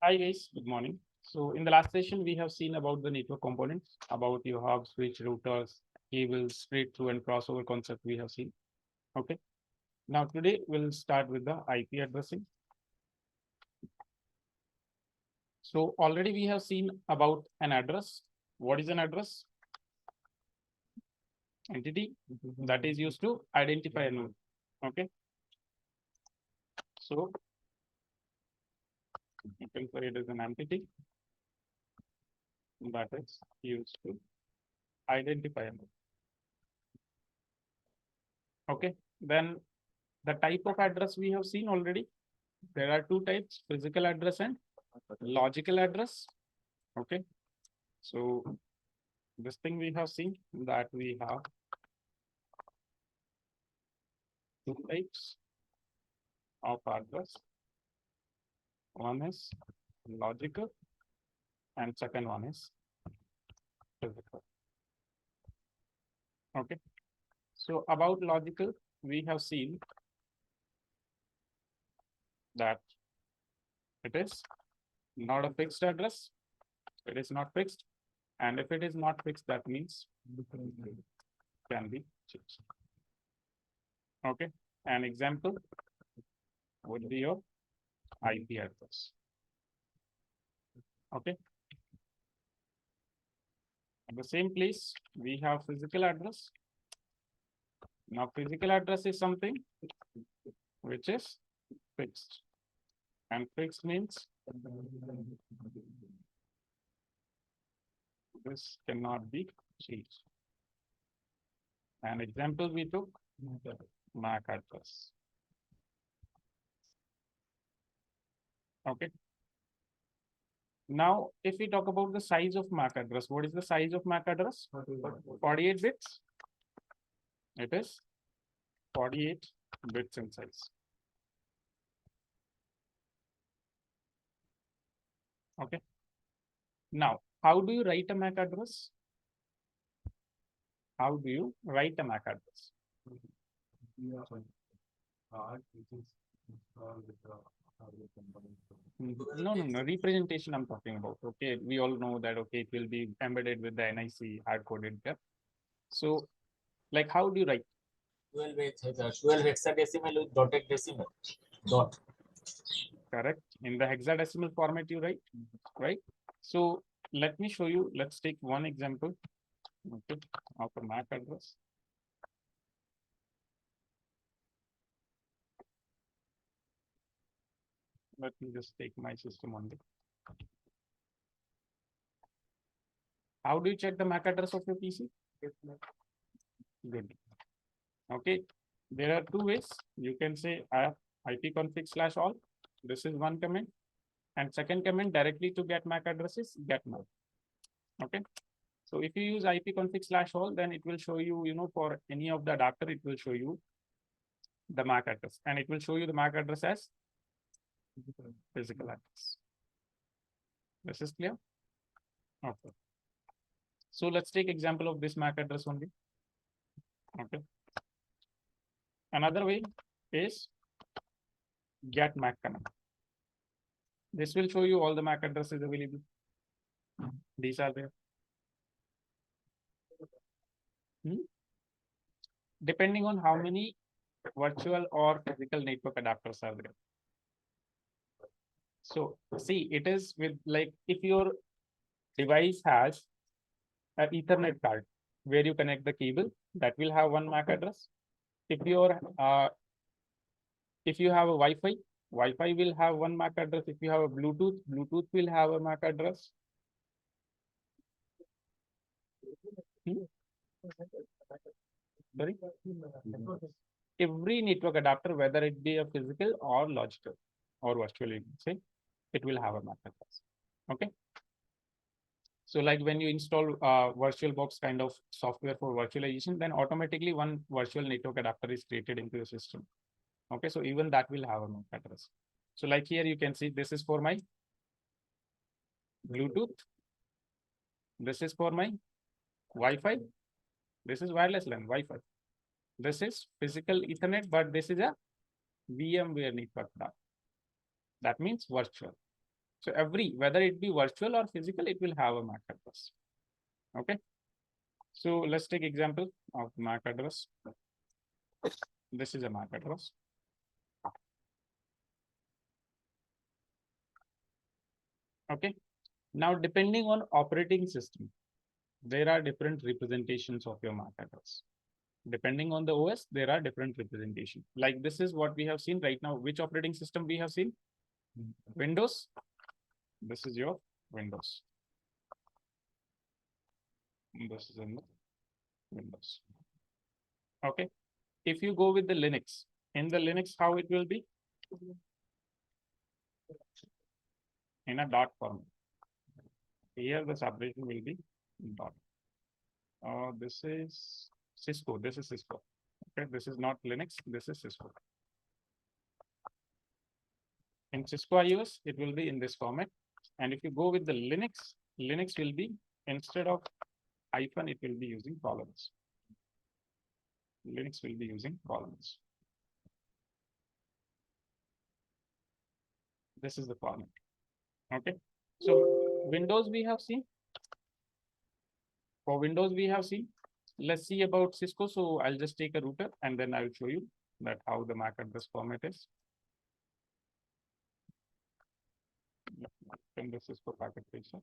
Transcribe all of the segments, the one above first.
Hi guys, good morning. So in the last session, we have seen about the network components, about your hub, switch, routers, cables, straight through and crossover concept we have seen. Okay. Now today we'll start with the IP addressing. So already we have seen about an address. What is an address? Entity that is used to identify a node. Okay. So you can say it is an entity that is used to identify a node. Okay. Then the type of address we have seen already. There are two types, physical address and logical address. Okay. So this thing we have seen that we have two types of address. One is logical and second one is physical. Okay. So about logical, we have seen that it is not a fixed address. It is not fixed. And if it is not fixed, that means can be changed. Okay. An example would be your IP address. Okay. At the same place, we have physical address. Now, physical address is something which is fixed. And fixed means this cannot be changed. An example we took, MAC address. Okay. Now, if we talk about the size of MAC address, what is the size of MAC address? 48 bits. It is 48 bits in size. Okay. Now, how do you write a MAC address? How do you write a MAC address? No. Representation I'm talking about. Okay, we all know that. Okay, it will be embedded with the NIC hard coded there. So, like, how do you write? 12 hexadecimal with dotted decimal. Dot. Correct. In the hexadecimal format, you write, right? So, let me show you. Let's take one example. Okay, of a MAC address. Let me just take my system only. How do you check the MAC address of your PC? Good. Okay. There are two ways. You can say ipconfig/all. This is one command. And second command directly to get MAC addresses, get MAC. Okay. So if you use ipconfig/all, then it will show you, for any of the adapter, it will show you the MAC address. And it will show you the MAC address as physical address. This is clear? Okay. So let's take example of this MAC address only. Okay. Another way is get MAC command. This will show you all the MAC addresses available. These are there. Depending on how many virtual or physical network adapters are there. So see, it is with like if your device has an Ethernet card where you connect the cable, that will have one MAC address. If you have a Wi-Fi, Wi-Fi will have one MAC address. If you have a Bluetooth, Bluetooth will have a MAC address. Sorry? Every network adapter, whether it be a physical or logical or virtual, you can say, it will have a MAC address. Okay. So like when you install VirtualBox kind of software for virtualization, then automatically one virtual network adapter is created into your system. Okay, so even that will have a MAC address. So like here you can see this is for my Bluetooth. This is for my Wi-Fi. This is wireless LAN Wi-Fi. This is physical Ethernet, but this is a VMware network adapter. That means virtual. So whether it be virtual or physical, it will have a MAC address. Okay. So let's take example of MAC address. This is a MAC address. Okay. Now, depending on operating system, there are different representations of your MAC address. Depending on the OS, there are different representation. Like this is what we have seen right now. Which operating system we have seen? Windows. This is your Windows. This is in the Windows. Okay. If you go with the Linux, in the Linux, how it will be? In a dot format. Here the separation will be dot. This is Cisco. This is Cisco. Okay, this is not Linux. This is Cisco. In Cisco iOS, it will be in this format. And if you go with the Linux, Linux will be instead of hyphen, it will be using columns. Linux will be using columns. This is the format. Okay. So Windows we have seen. For Windows we have seen. Let's see about Cisco. So I'll just take a router and then I'll show you that how the MAC address format is. And this is for packet tracer.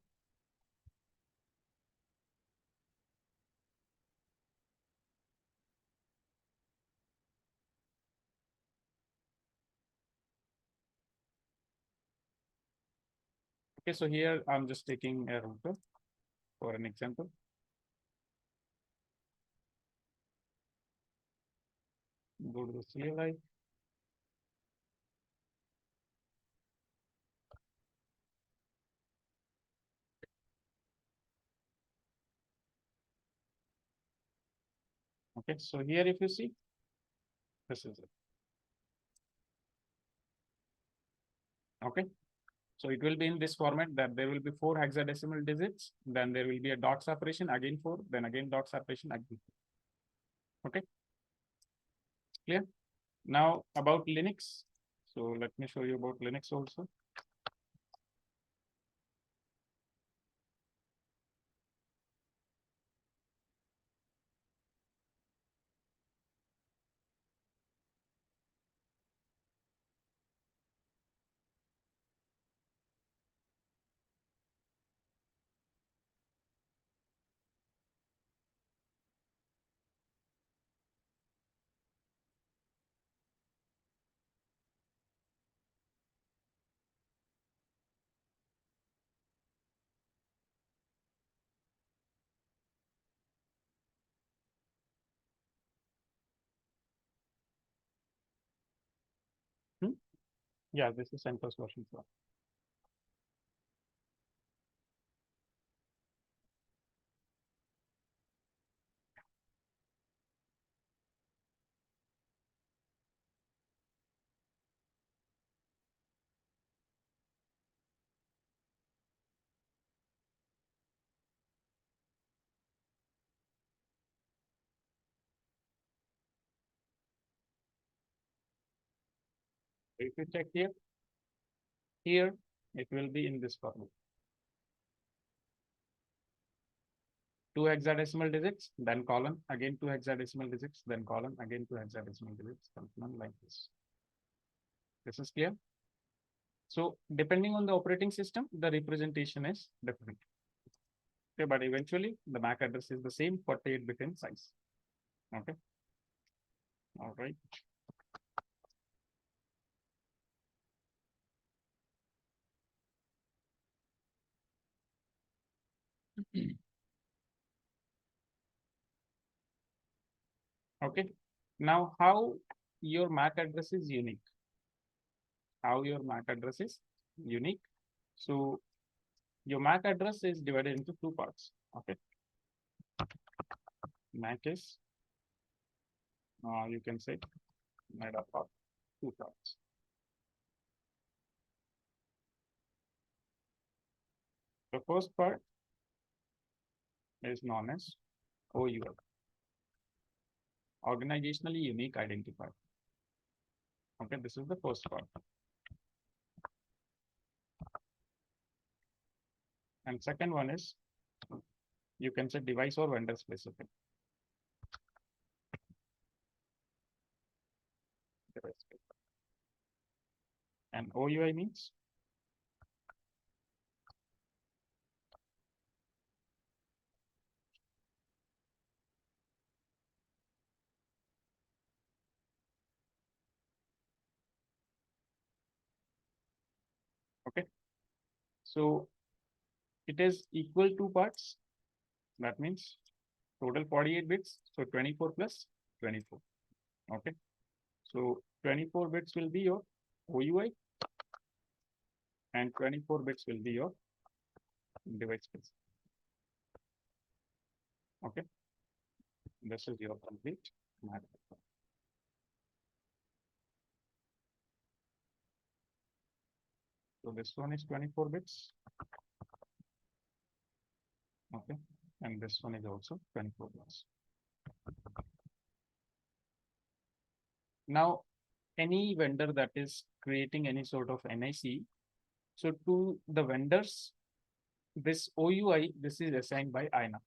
Okay, so here I'm just taking a router for an example. Go to the CLI. Okay, so here if you see, this is it. Okay, so it will be in this format that there will be 4 hexadecimal digits, then there will be a dot separation, again 4, then again dot separation, again 4. Okay, clear? Now about Linux. So let me show you about Linux also. Yeah, this is CentOS version 4. If you check here it will be in this format. 2 hexadecimal digits, then colon, again 2 hexadecimal digits, then colon, again 2 hexadecimal digits, something like this. This is clear. So depending on the operating system, the representation is different. Okay, but eventually the MAC address is the same, 48-bit in size. Okay. All right. Okay. Now, how your MAC address is unique? How your MAC address is unique? So your MAC address is divided into 2 parts. Okay. MAC is, you can say, made up of 2 parts. The first part is known as OUI, organizationally unique identifier. Okay, this is the first part. And second one is you can say device or vendor specific. Device specific. And OUI means okay. So it is equal to parts. That means total 48 bits. So 24 plus 24. Okay. So 24 bits will be your OUI and 24 bits will be your device space. Okay. This is your complete map. So this one is 24 bits. Okay. And this one is also 24 bits. Now, any vendor that is creating any sort of NIC, so to the vendors, this OUI, this is assigned by INA.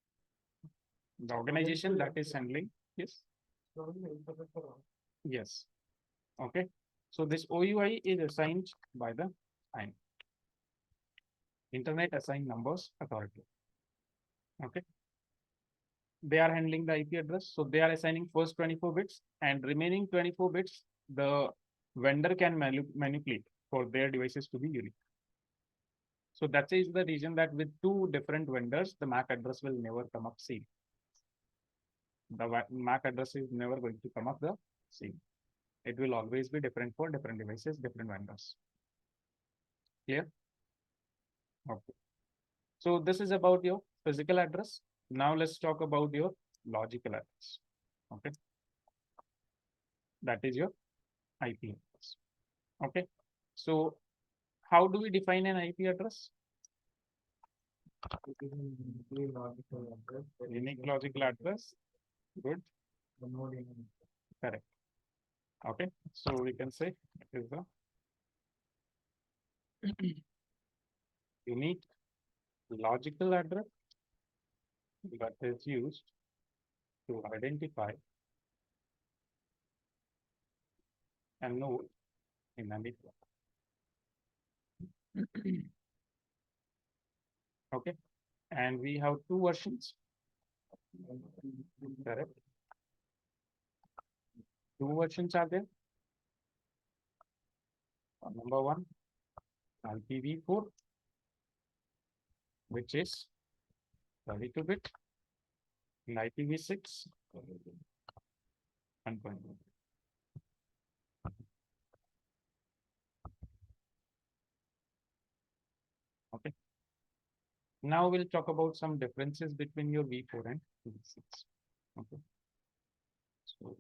The organization that is handling, yes. Yes. Okay. So this OUI is assigned by the INA. Internet Assigned Numbers Authority. Okay. They are handling the IP address. So they are assigning first 24 bits and remaining 24 bits, the vendor can manipulate for their devices to be unique. So that is the reason that with two different vendors, the MAC address will never come up same. The MAC address is never going to come up the same. It will always be different for different devices, different vendors. Clear? Okay. So this is about your physical address. Now let's talk about your logical address. Okay. That is your IP address. Okay. So how do we define an IP address? Unique logical address. Good. Correct. Okay. So we can say it is the unique logical address that is used to identify a node in a network. Okay. And we have two versions. Correct. Two versions are there. Number one, IPv4, which is 32-bit, and IPv6, 1.1. Okay. Now we'll talk about some differences between your V4 and V6. Okay. So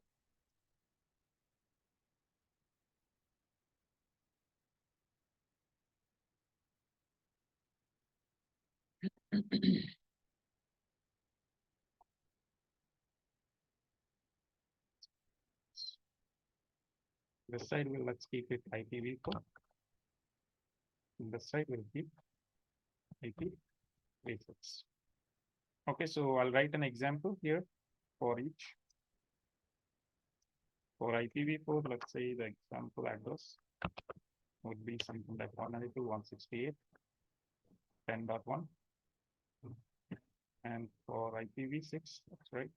this side will let's keep it IPv4. This side will keep IPv6. Okay, so I'll write an example here for each. For IPv4, let's say the example address would be something like 192.168.10.1. And for IPv6, that's right.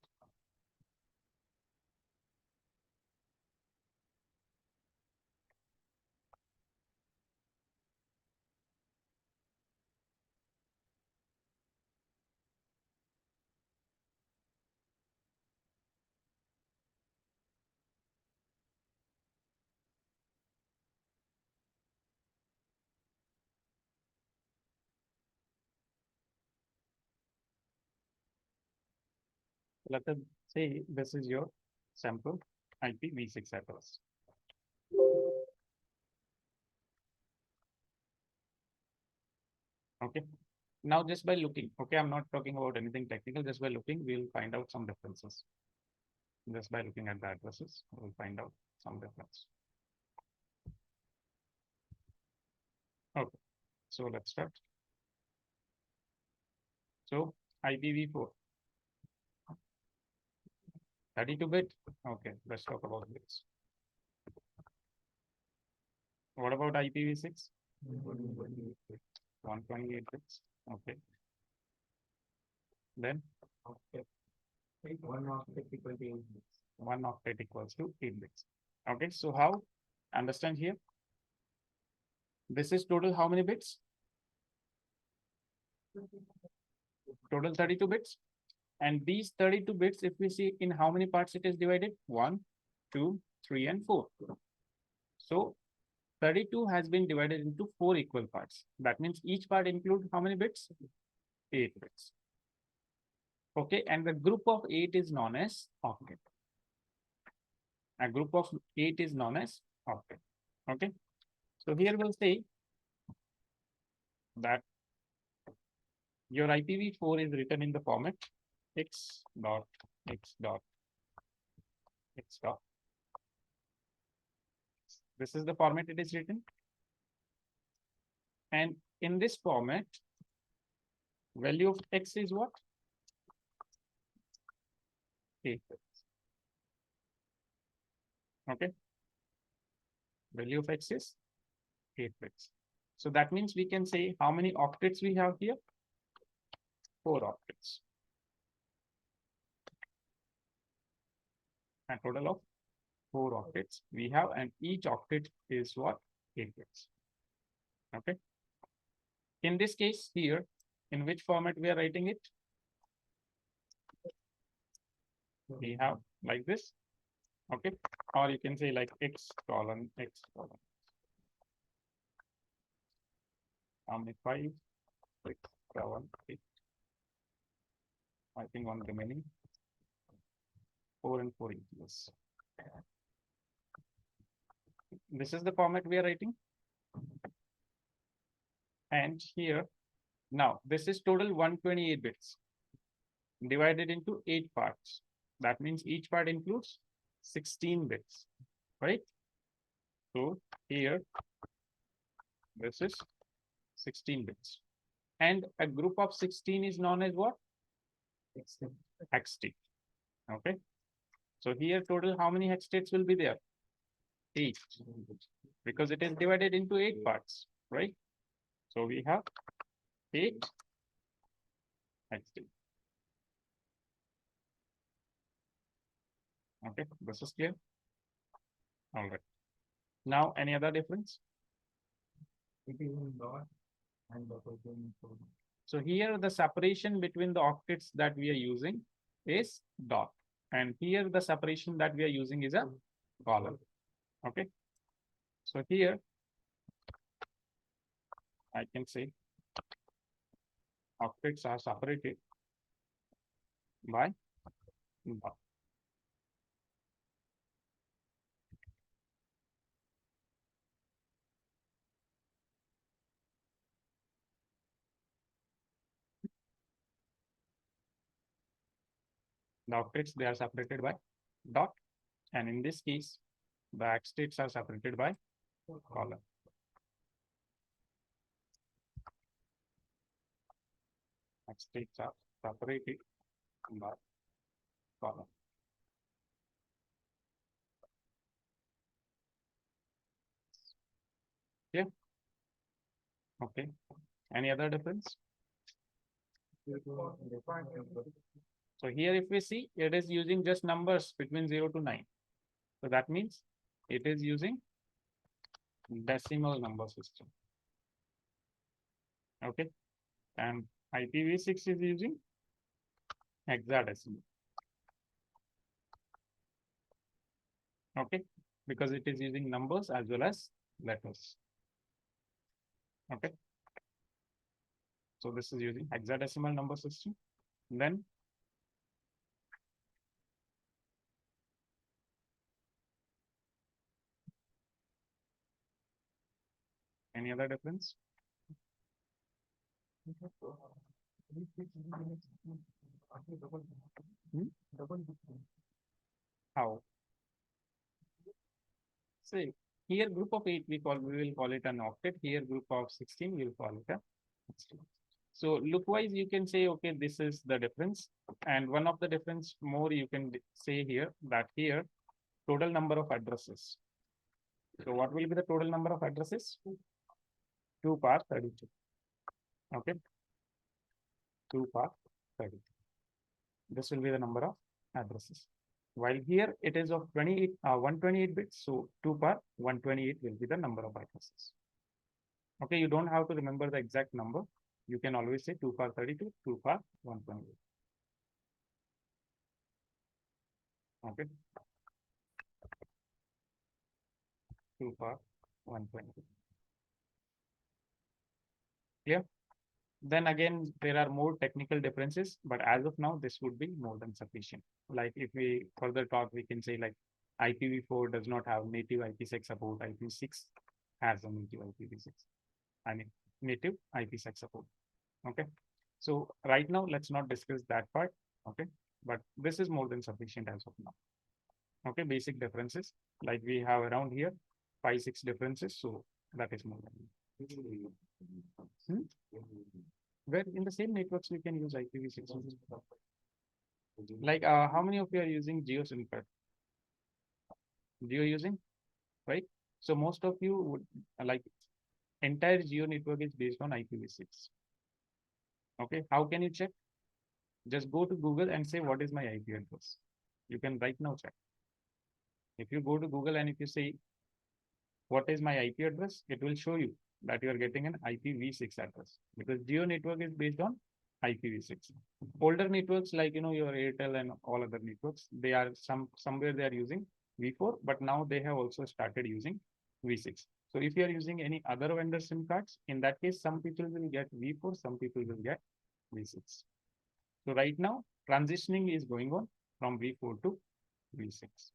Let us say this is your sample IPv6 address. Okay. Now just by looking, okay, I'm not talking about anything technical, just by looking, we'll find out some differences. Just by looking at the addresses, we'll find out some difference. Okay, so let's start. So IPv4, 32-bit. Okay, let's talk about this. What about IPv6? 128 bits. Okay. Then one octet equals to 8 bits. Okay, so how? Understand here. This is total how many bits? Total 32 bits. And these 32 bits, if we see in how many parts it is divided? 1, 2, 3, and 4. So 32 has been divided into 4 equal parts. That means each part includes how many bits? 8 bits. Okay, and the group of 8 is known as octet. A group of 8 is known as octet. Okay, so here we'll say that your IPv4 is written in the format x dot x dot x dot. This is the format it is written. And in this format, value of x is what? 8 bits. Okay. Value of x is 8 bits. So that means we can say how many octets we have here? 4 octets. A total of 4 octets we have, and each octet is what? 8 bits. Okay. In this case here, in which format we are writing it? We have like this. Okay. Or you can say like x colon x colon. How many? 5, 6, 7, 8. I think one remaining. 4 and 4 equals. This is the format we are writing. And here, now this is total 128 bits divided into 8 parts. That means each part includes 16 bits, right? So here, this is 16 bits. And a group of 16 is known as what? Hexstate. Okay. So here total how many hexstates will be there? 8. Because it is divided into 8 parts, right? So we have 8 hexstates. Okay, this is clear. All right. Now, any other difference? So here the separation between the octets that we are using is dot. And here the separation that we are using is a colon. Okay. So here I can say octets are separated by dot. The octets, they are separated by dot, and in this case the hexstates are separated by colon. Hexstates are separated by colon. Yeah. Okay. Any other difference? So here if we see, it is using just numbers between 0 to 9. So that means it is using decimal number system. Okay. And IPv6 is using hexadecimal. Okay. Because it is using numbers as well as letters. Okay. So this is using hexadecimal number system. Then any other difference? How? Say here group of 8 we will call it an octet. Here group of 16 we will call it a hexadecimal. So look wise, you can say, okay, this is the difference. And one of the difference more you can say here that here total number of addresses. So what will be the total number of addresses? 2 power 32. Okay. 2 power 32. This will be the number of addresses. While here it is of 128 bits. So 2 power 128 will be the number of addresses. Okay, you don't have to remember the exact number. You can always say 2 power 32, 2 power 128. Okay. 2 power 128. Clear? Then again, there are more technical differences, but as of now, this would be more than sufficient. Like if we further talk, we can say like IPv4 does not have native IPsec support. IP6 has a native IPv6. I mean, native IPsec support. Okay. So right now, let's not discuss that part. Okay. But this is more than sufficient as of now. Okay. Basic differences like we have around here, 5-6 differences. So that is more than. Where in the same networks we can use IPv6. Like how many of you are using Geo SIM card? Geo using, right? So most of you would like entire Geo network is based on IPv6. Okay, how can you check? Just go to Google and say what is my IP address. You can right now check. If you go to Google and if you say what is my IP address, it will show you that you are getting an IPv6 address because Geo network is based on IPv6. Older networks like your Airtel and all other networks, they are somewhere they are using V4, but now they have also started using V6. So if you are using any other vendor SIM cards, in that case, some people will get V4, some people will get V6. So right now, transitioning is going on from V4 to V6.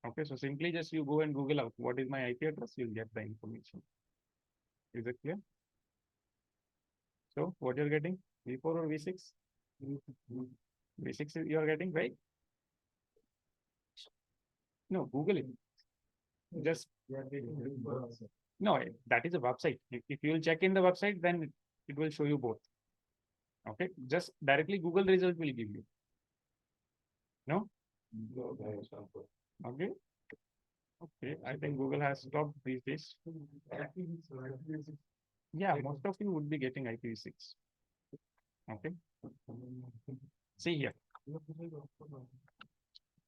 Okay, so simply just you go and Google out what is my IP address, you'll get the information. Is it clear? So what you're getting, V4 or V6? V6 you're getting, right? No, Google it. Just no, that is a website. If you will check in the website, then it will show you both. Okay, just directly Google result will give you. No? Okay. Okay, I think Google has stopped these days. Yeah, most of you would be getting IPv6. Okay. See here.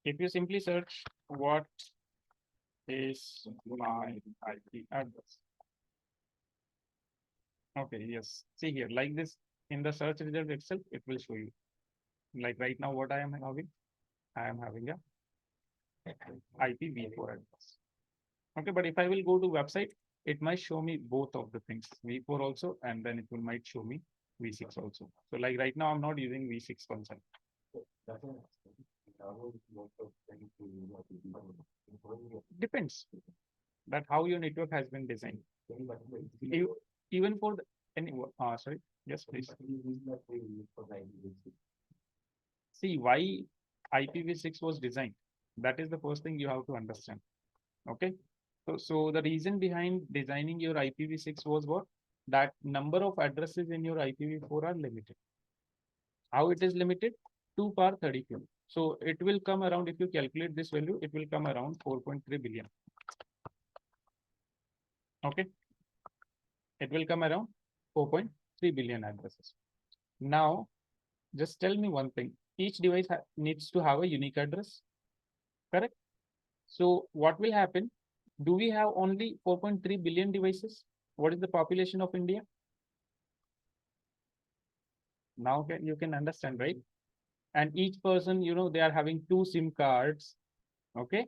If you simply search what is my IP address. Okay, yes. See here, like this in the search result itself, it will show you. Like right now, what I am having? I am having a IPv4 address. Okay, but if I will go to website, it might show me both of the things, V4 also, and then it will might show me V6 also. So like right now, I'm not using V6 concept. Depends that how your network has been designed. Even for the sorry, yes, please. See why IPv6 was designed. That is the first thing you have to understand. Okay. So the reason behind designing your IPv6 was what? That number of addresses in your IPv4 are limited. How it is limited? 2 power 32. So it will come around, if you calculate this value, it will come around 4.3 billion. Okay. It will come around 4.3 billion addresses. Now, just tell me one thing. Each device needs to have a unique address. Correct? So what will happen? Do we have only 4.3 billion devices? What is the population of India? Now you can understand, right? And each person, they are having 2 SIM cards. Okay.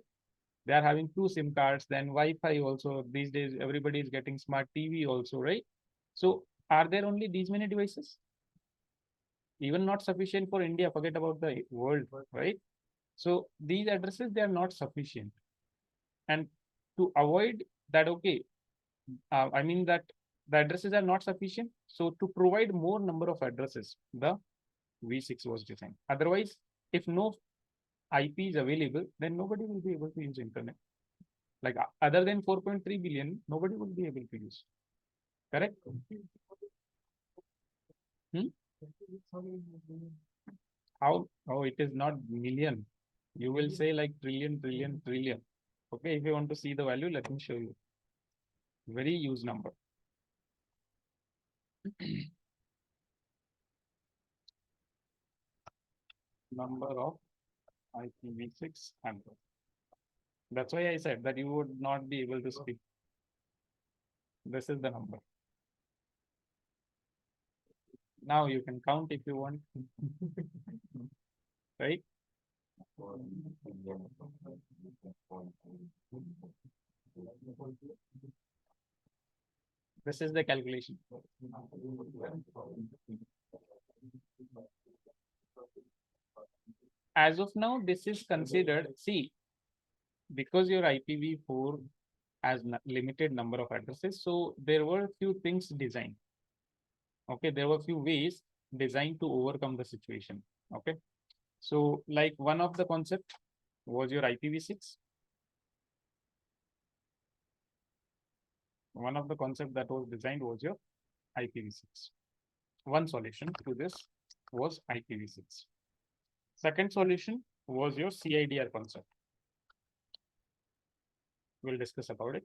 They are having 2 SIM cards, then Wi-Fi also. These days, everybody is getting smart TV also, right? So are there only these many devices? Even not sufficient for India, forget about the world, right? So these addresses, they are not sufficient. And to avoid that, okay, I mean that the addresses are not sufficient. So to provide more number of addresses, the V6 was designed. Otherwise, if no IP is available, then nobody will be able to use internet. Like other than 4.3 billion, nobody would be able to use. Correct? Hmm? How? Oh, it is not million. You will say like trillion, trillion, trillion. Okay, if you want to see the value, let me show you. Very huge number. Number of IPv6 handle. That's why I said that you would not be able to speak. This is the number. Now you can count if you want. Right? This is the calculation. As of now, this is considered, see, because your IPv4 has limited number of addresses, so there were few things designed. Okay, there were few ways designed to overcome the situation. Okay, so like one of the concept was your IPv6. One of the concept that was designed was your IPv6. One solution to this was IPv6. Second solution was your CIDR concept. We'll discuss about it.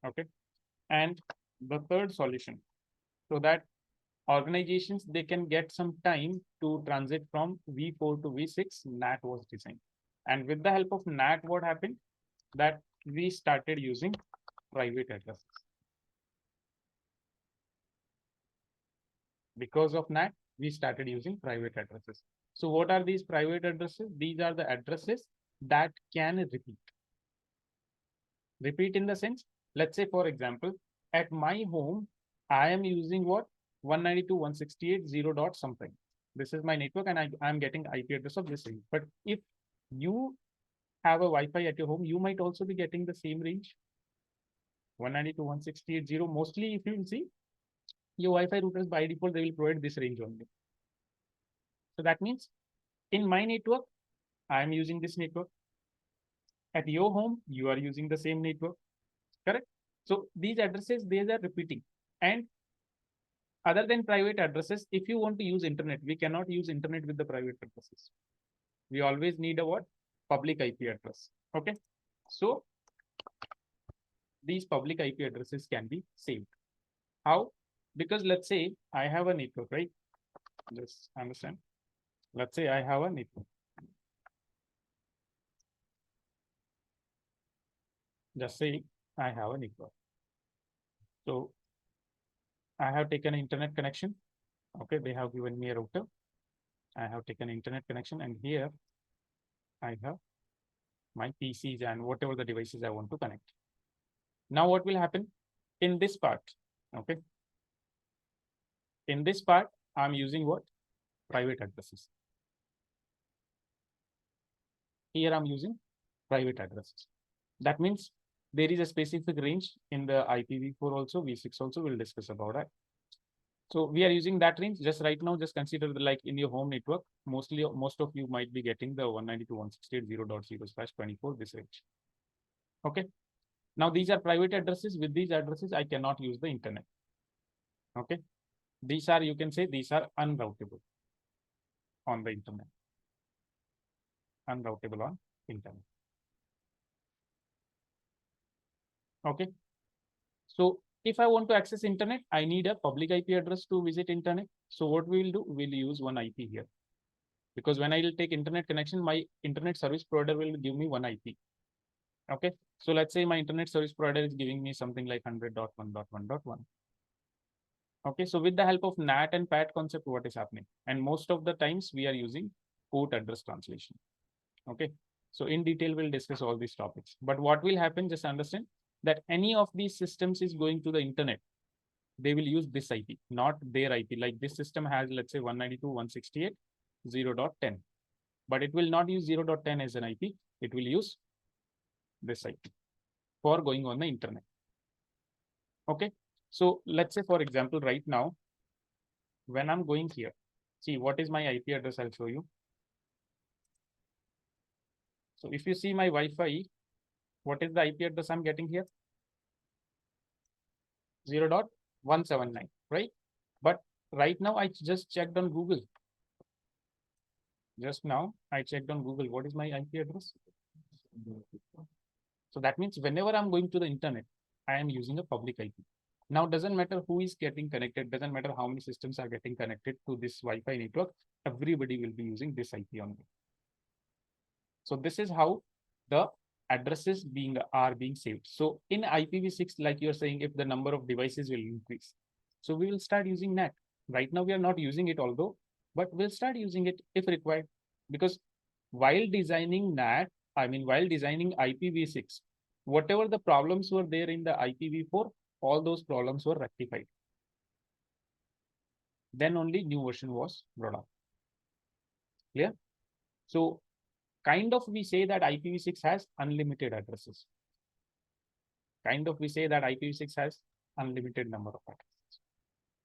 Okay, and the third solution, so that organizations, they can get some time to transit from V4 to V6, NAT was designed. And with the help of NAT, what happened? That we started using private addresses. Because of NAT, we started using private addresses. So what are these private addresses? These are the addresses that can repeat. Repeat in the sense, let's say, for example, at my home, I am using what? 192.168.0 dot something. This is my network and I'm getting IP address of this range. But if you have a Wi-Fi at your home, you might also be getting the same range. 192.168.0. Mostly, if you will see, your Wi-Fi routers by default, they will provide this range only. So that means in my network, I am using this network. At your home, you are using the same network. Correct? So these addresses, they are repeating. And other than private addresses, if you want to use internet, we cannot use internet with the private addresses. We always need a what? Public IP address. Okay. So these public IP addresses can be saved. How? Because let's say I have a network, right? Just understand. Let's say I have a network. Just say I have a network. So I have taken an internet connection. Okay, they have given me a router. I have taken internet connection, and here I have my PCs and whatever the devices I want to connect. Now what will happen in this part? Okay. In this part, I'm using what? Private addresses. Here I'm using private addresses. That means there is a specific range in the IPv4 also, V6 also, we'll discuss about that. So we are using that range just right now. Just consider the, like in your home network, most of you might be getting the 192.168.0.0/24, this range. Okay. Now these are private addresses. With these addresses, I cannot use the internet. Okay. These are, you can say, these are unroutable on the internet. Unroutable on internet. Okay. So if I want to access internet, I need a public IP address to visit internet. So what we will do, we'll use one IP here. Because when I will take internet connection, my internet service provider will give me one IP. Okay. So let's say my internet service provider is giving me something like 100.1.1.1. Okay. So with the help of NAT and PAT concept, what is happening? And most of the times we are using port address translation. Okay. So in detail, we'll discuss all these topics. But what will happen, just understand that any of these systems is going to the internet, they will use this IP, not their IP. Like this system has, let's say 192.168.0.10, but it will not use 0.10 as an IP. It will use this IP for going on the internet. Okay. So let's say, for example, right now, when I'm going here, see what is my IP address, I'll show you. So if you see my Wi-Fi, what is the IP address I'm getting here? 0.179, right? But right now I just checked on Google. Just now I checked on Google. What is my IP address? So that means whenever I'm going to the internet, I am using a public IP. Now, doesn't matter who is getting connected, doesn't matter how many systems are getting connected to this Wi-Fi network, everybody will be using this IP only. So this is how the addresses are being saved. So in IPv6, like you're saying, if the number of devices will increase, so we will start using NAT. Right now, we are not using it, although, but we'll start using it if required. Because while designing NAT, while designing IPv6, whatever the problems were there in the IPv4, all those problems were rectified. Then only new version was brought up. Clear? So kind of we say that IPv6 has unlimited addresses. Kind of we say that IPv6 has unlimited number of addresses.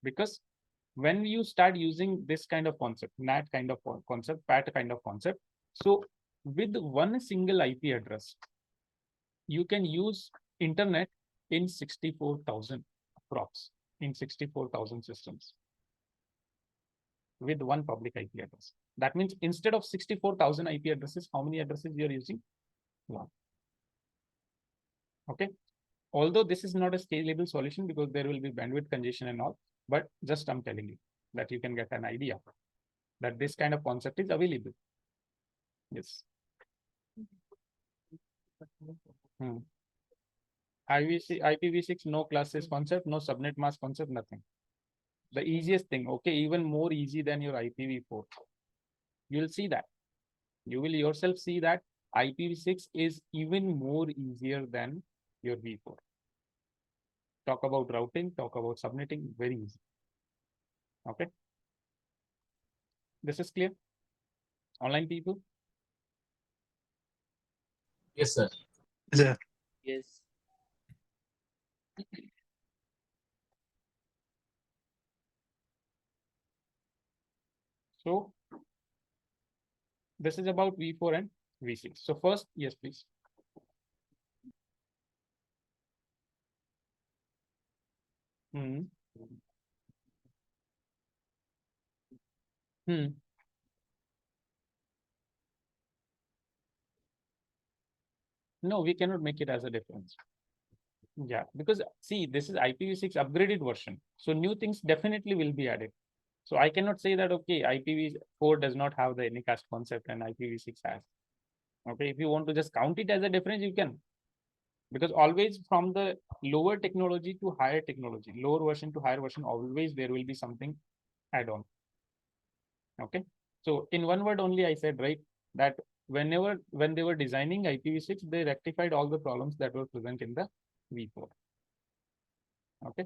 Because when you start using this kind of concept, NAT kind of concept, PAT kind of concept, so with one single IP address, you can use internet in 64,000 props, in 64,000 systems with one public IP address. That means instead of 64,000 IP addresses, how many addresses you are using? One. Okay. Although this is not a scalable solution because there will be bandwidth congestion and all, but just I'm telling you that you can get an idea that this kind of concept is available. Yes. IPv6, no classes concept, no subnet mask concept, nothing. The easiest thing, okay, even more easy than your IPv4. You'll see that. You will yourself see that IPv6 is even more easier than your v4. Talk about routing, talk about subnetting, very easy. Okay. This is clear? Online people? Yes, sir. Yeah. Yes. So this is about v4 and v6. So first, yes, please. Hmm. No, we cannot make it as a difference. Yeah, because see, this is IPv6 upgraded version. So new things definitely will be added. So I cannot say that, okay, IPv4 does not have the anycast concept and IPv6 has. Okay, if you want to just count it as a difference, you can. Because always from the lower technology to higher technology, lower version to higher version, always there will be something add on. Okay. So in one word only, I said, right, that when they were designing IPv6, they rectified all the problems that were present in the v4. Okay.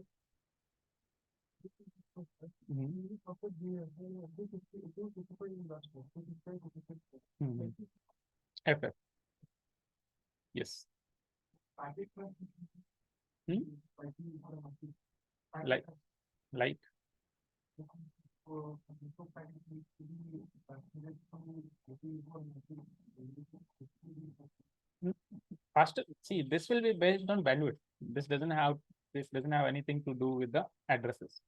FF. Yes. Like faster. See, this will be based on bandwidth. This doesn't have anything to do with the addresses.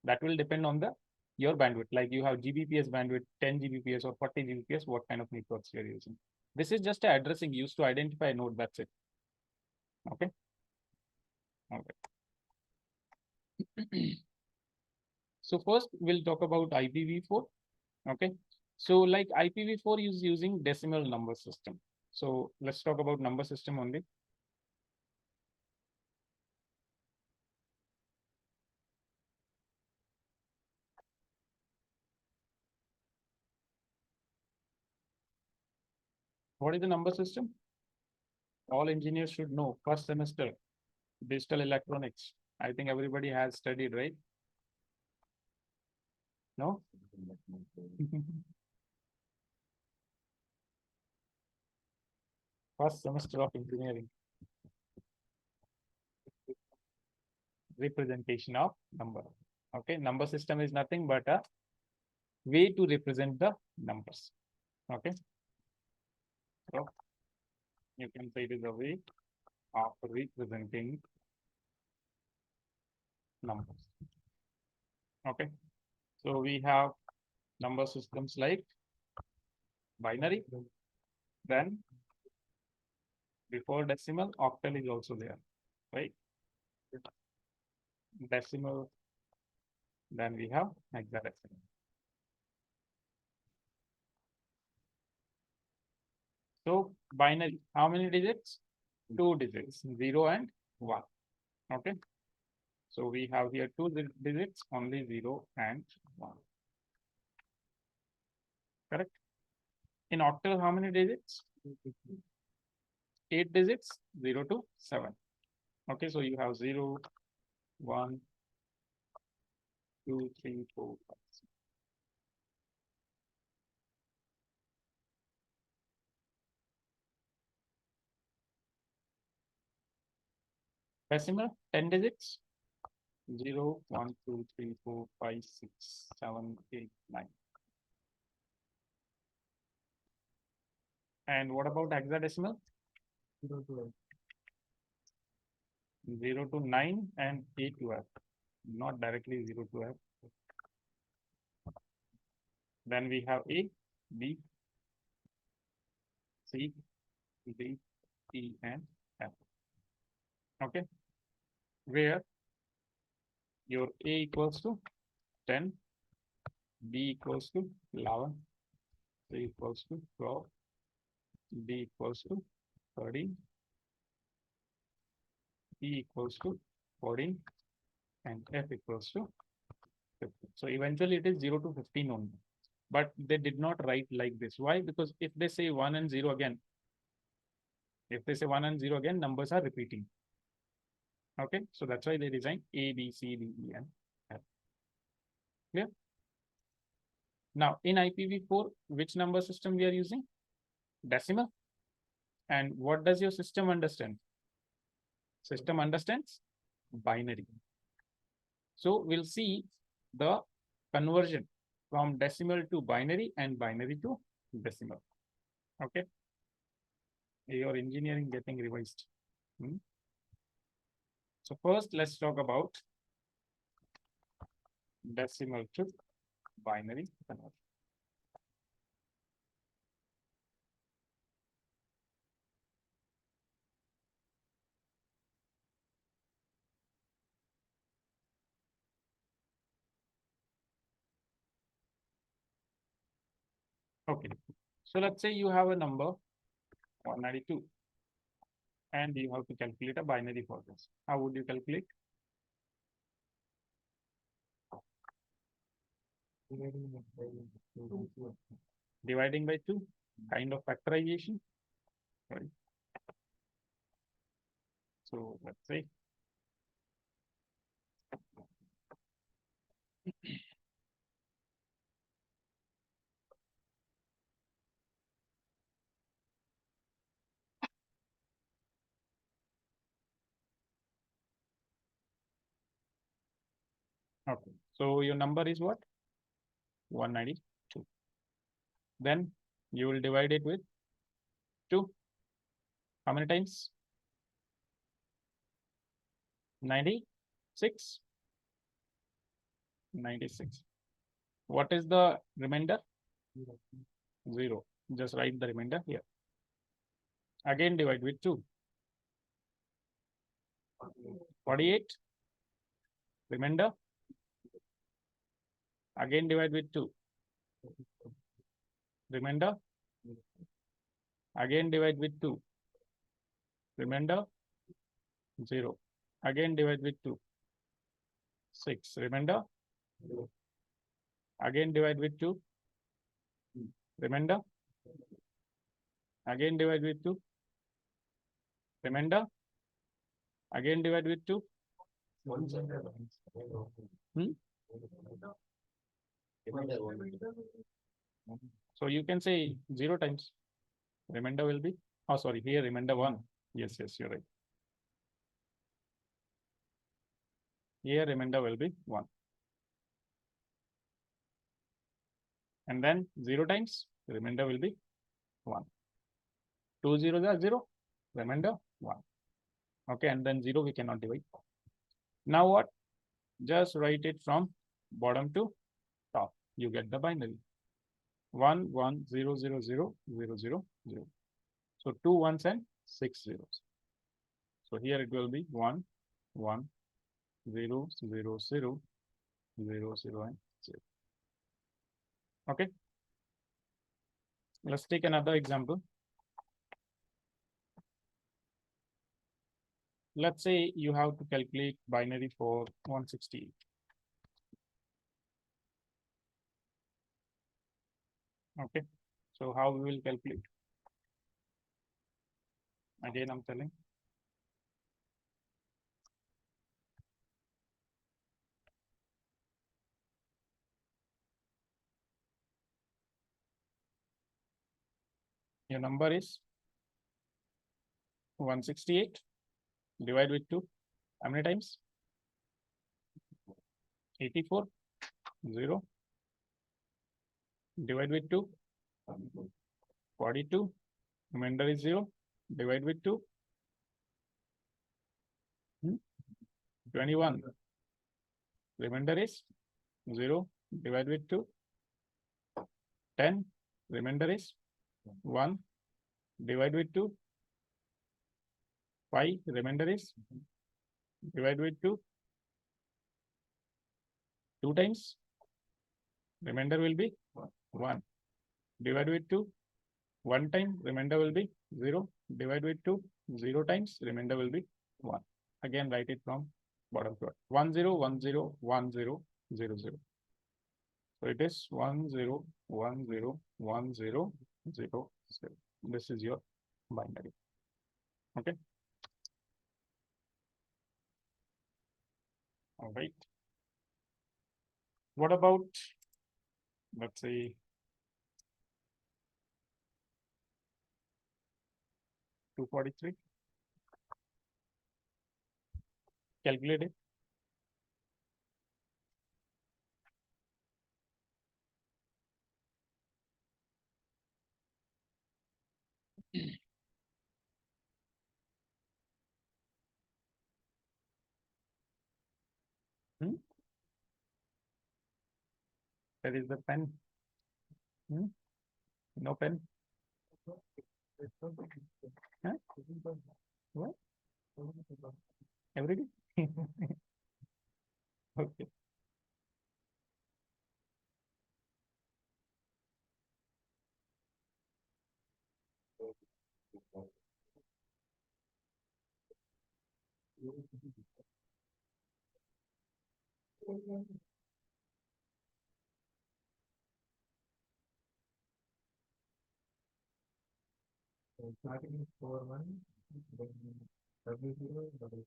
That will depend on your bandwidth. Like you have Gbps bandwidth, 10 Gbps or 40 Gbps, what kind of networks you're using. This is just an addressing used to identify a node. That's it. Okay. Okay. So first we'll talk about IPv4. Okay. So like IPv4 is using decimal number system. So let's talk about number system only. What is the number system? All engineers should know. First semester, digital electronics. I think everybody has studied, right? No? First semester of engineering. Representation of number. Okay, number system is nothing but a way to represent the numbers. Okay. So you can say it is a way of representing numbers. Okay. So we have number systems like binary, then before decimal, octal is also there, right? Decimal, then we have hexadecimal. So binary, how many digits? 2 digits, 0 and 1. Okay. So we have here 2 digits, only 0 and 1. Correct. In octal, how many digits? 8 digits, 0 to 7. Okay, so you have 0, 1, 2, 3, 4, 5, 6. Decimal, 10 digits, 0, 1, 2, 3, 4, 5, 6, 7, 8, 9. And what about hexadecimal? 0 to 9 and 8 to F, not directly 0 to F. Then we have A, B, C, D, E, and F. Okay, where your A equals to 10, B equals to 11, C equals to 12, D equals to 13, E equals to 14, and F equals to 15. So eventually it is 0 to 15 only. But they did not write like this. Why? Because if they say 1 and 0 again, numbers are repeating. Okay, so that's why they design A, B, C, D, E, and F. Clear? Now in IPv4, which number system we are using? Decimal. And what does your system understand? System understands binary. So we'll see the conversion from decimal to binary and binary to decimal. Okay. Your engineering getting revised. So first, let's talk about decimal to binary conversion. Okay, so let's say you have a number 192 and you have to calculate a binary for this. How would you calculate? Dividing by 2, kind of factorization, right? So let's say okay, so your number is what? 192. Then you will divide it with 2. How many times? 96. 96. What is the remainder? 0. Just write the remainder here. Again divide with 2. 48. Remainder. Again divide with 2. Remainder. Again divide with 2. Remainder. 0. Again divide with 2. 6. Remainder. Again divide with 2. Remainder. Again divide with 2. Remainder. Again divide with 2. So you can say 0 times. Remainder will be, oh sorry, here remainder 1. Yes, you're right. Here remainder will be 1. And then 0 times, remainder will be 1. 2 zeros are 0, remainder 1. Okay, and then 0 we cannot divide. Now what? Just write it from bottom to you get the binary 1 1 0 0 0 0 0 0. So 2 ones and 6 zeros. So here it will be 1 1 0 0 0 0 0 and 0. Okay. Let's take another example. Let's say you have to calculate binary for 168. Okay. So how we will calculate? Again, I'm telling. Your number is 168 divided with 2. How many times? 84. 0. Divide with 2. 42. Remainder is 0. Divide with 2. 21. Remainder is 0. Divide with 2. 10. Remainder is 1. Divide with 2. 5. Remainder is divide with 2. 2 times. Remainder will be 1. Divide with 2. 1 time. Remainder will be 0. Divide with 2. 0 times. Remainder will be 1. Again, write it from bottom to up. 1 0 1 0 1 0 0 0. So it is 1 0 1 0 1 0 0 0. This is your binary. Okay. All right. What about, let's say, 243? Calculate it. There is the pen. No pen. Huh? What? Every day? Okay. Starting 4 1, then W0, W.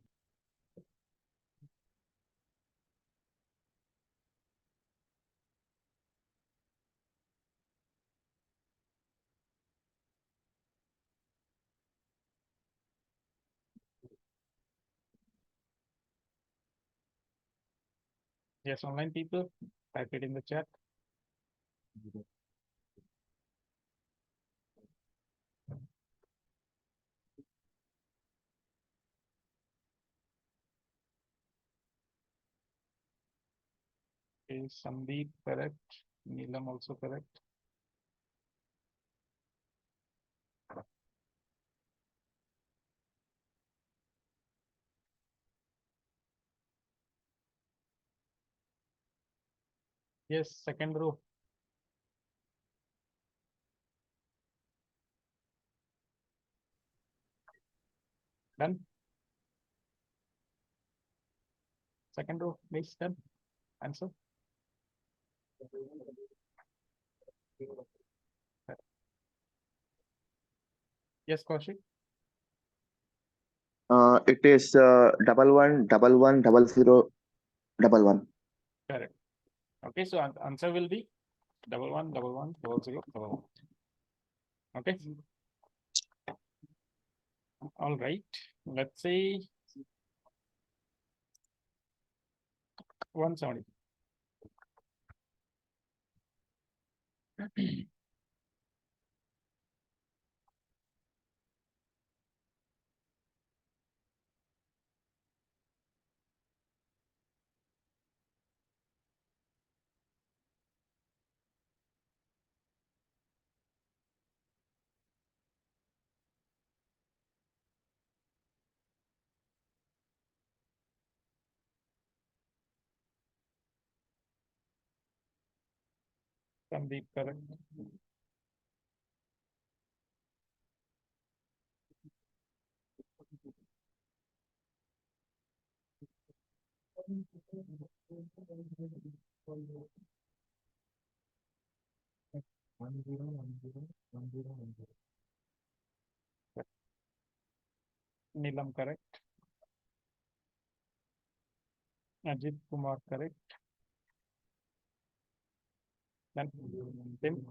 Yes, online people, type it in the chat. Is Sandeep correct? Neelam also correct? Yes, second row. Done. Second row, please, done. Answer. Yes, Kaushik. It is 11 11 00 11. Correct. Okay, so answer will be 11 11 00 11. Okay. All right. Let's say 170. Sandeep, correct. One zero, one zero, one zero, one zero. Neelam, correct. Ajit Kumar, correct. Then Tim.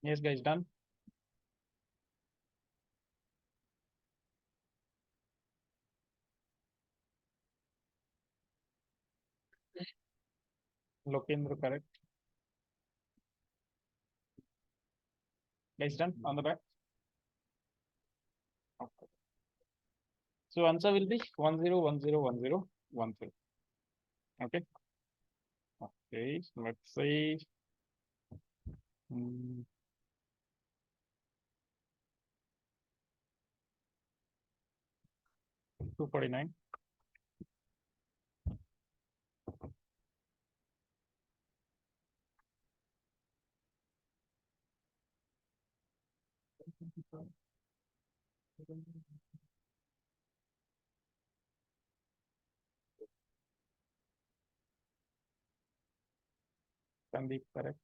Yes, guys, done. Lokendra, correct. Guys, done on the back. Okay. So answer will be 10101013. Okay. Okay, so let's say 249. Sandeep, correct.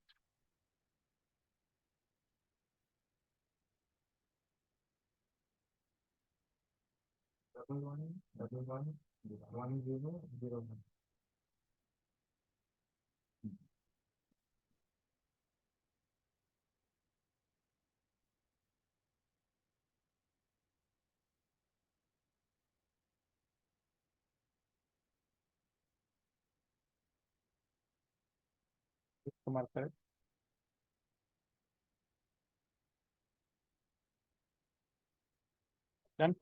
Double one, double one, one zero, zero one. Kumar, correct. Done.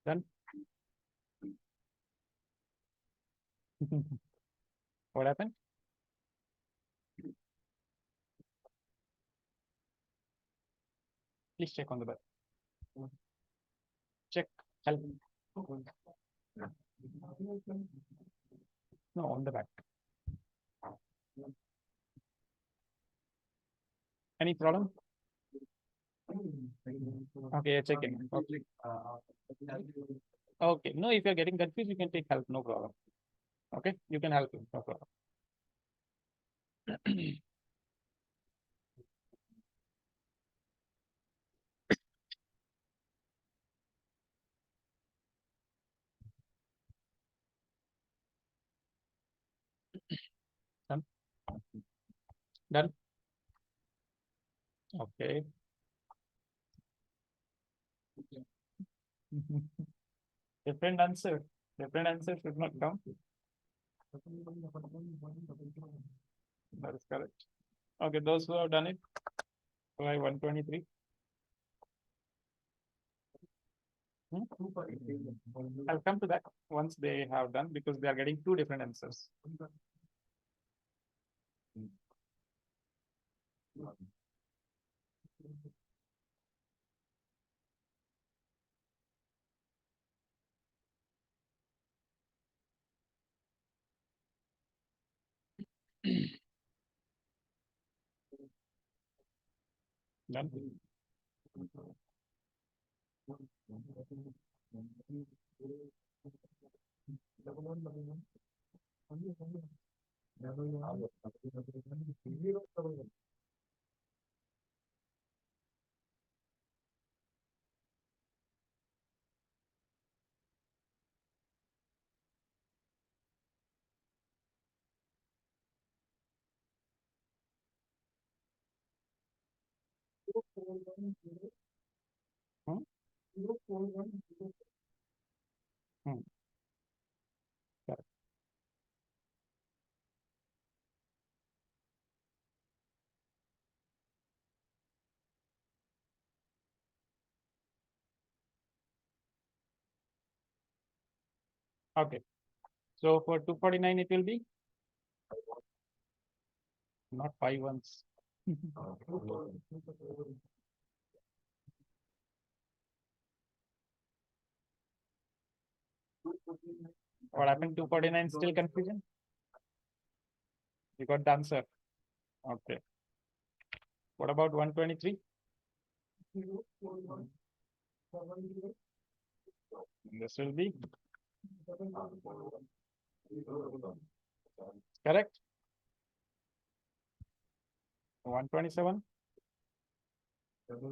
Done. What happened? Please check on the back. Check. Help. No, on the back. Any problem? Okay, checking. Okay. Okay. No, if you're getting confused, you can take help. No problem. Okay, you can help him. No problem. Done. Done. Okay. Different answer. Different answer should not count. That is correct. Okay, those who have done it, try 123. I'll come to that once they have done because they are getting two different answers. Done. Hmm? Hmm. Correct. Okay. So for 249, it will be not 5 ones. What happened? 249 still confusion? You got the answer. Okay. What about 123? This will be correct. 127. There will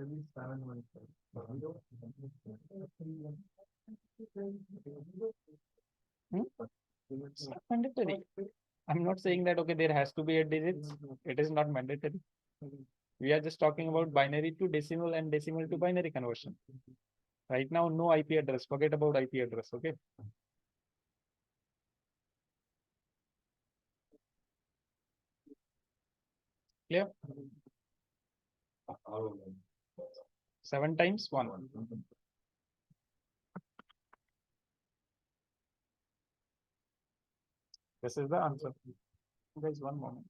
be 7 1 It's not mandatory. I'm not saying that okay, there has to be 8 digits. It is not mandatory. We are just talking about binary to decimal and decimal to binary conversion. Right now, no IP address. Forget about IP address. Okay. Clear? 7 times 1. This is the answer. Guys, one moment.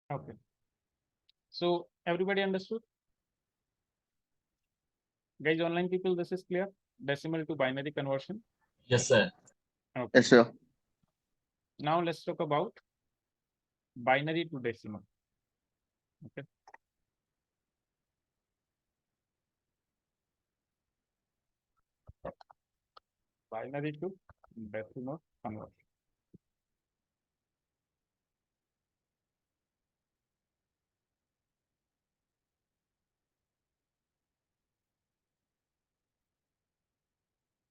Okay. So everybody understood? Guys, online people, this is clear. Decimal to binary conversion. Yes, sir. Okay. Yes, sir. Now let's talk about binary to decimal. Okay. Binary to decimal conversion.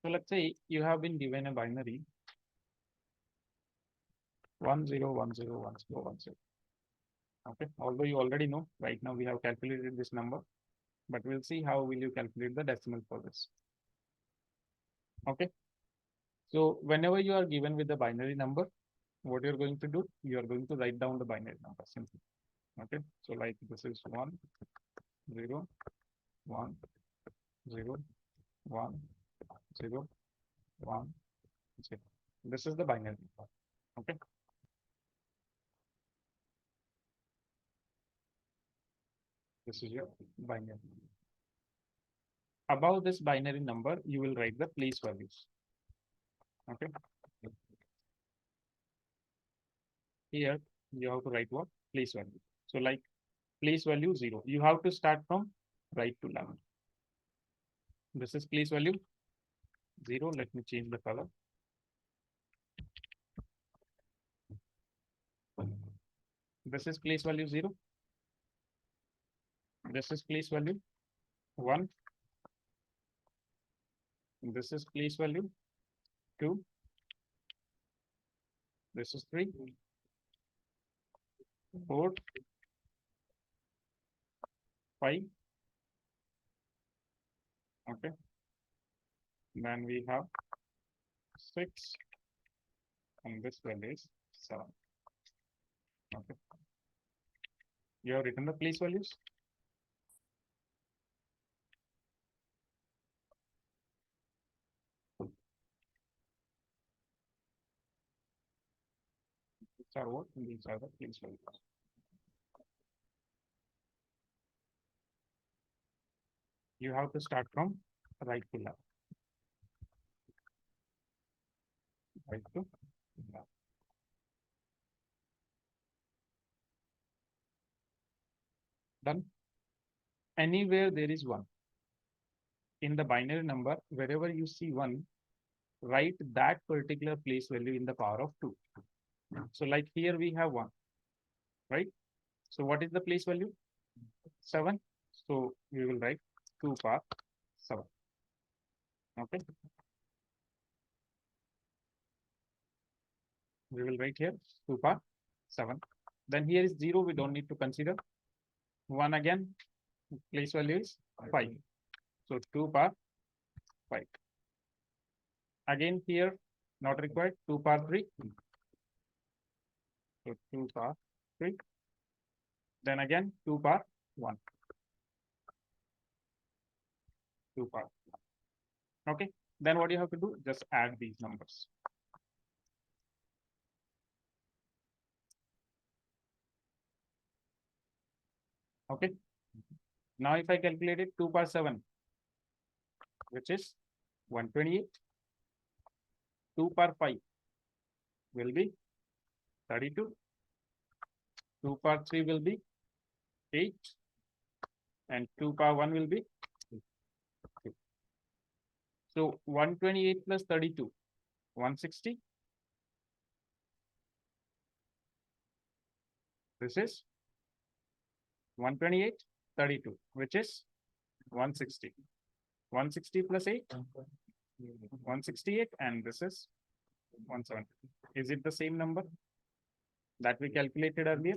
So let's say you have been given a binary 10101010. Okay. Although you already know, right now we have calculated this number, but we'll see how will you calculate the decimal for this. Okay. So whenever you are given with the binary number, what you're going to do, you are going to write down the binary number simply. Okay. So like this is 1, 0, 1, 0, 1, 0, 1, 0. This is the binary number. Okay. This is your binary. Above this binary number, you will write the place values. Okay. Here you have to write what? Place value. So like place value 0. You have to start from right to left. This is place value 0. Let me change the color. This is place value 0. This is place value 1. This is place value 2. This is 3, 4, 5. Okay. Then we have 6, and this value is 7. Okay. You have written the place values. These are what? These are the place values. You have to start from right to left. Right to left. Done. Anywhere there is 1. In the binary number, wherever you see 1, write that particular place value in the power of 2. So like here we have 1, right? So what is the place value? 7. So we will write 2 power 7. Okay. We will write here 2 power 7. Then here is 0. We don't need to consider. 1 again. Place value is 5. So 2 power 5. Again here not required. 2 power 3. So 2 power 3. Then again 2 power 1. 2 power 1. Okay. Then what you have to do? Just add these numbers. Okay. Now if I calculate it, 2 power 7, which is 128. 2 power 5 will be 32. 2 power 3 will be 8. And 2 power 1 will be 2. So 128 plus 32, 160. This is 128, 32, which is 160. 160 plus 8, 168, and this is 170. Is it the same number that we calculated earlier,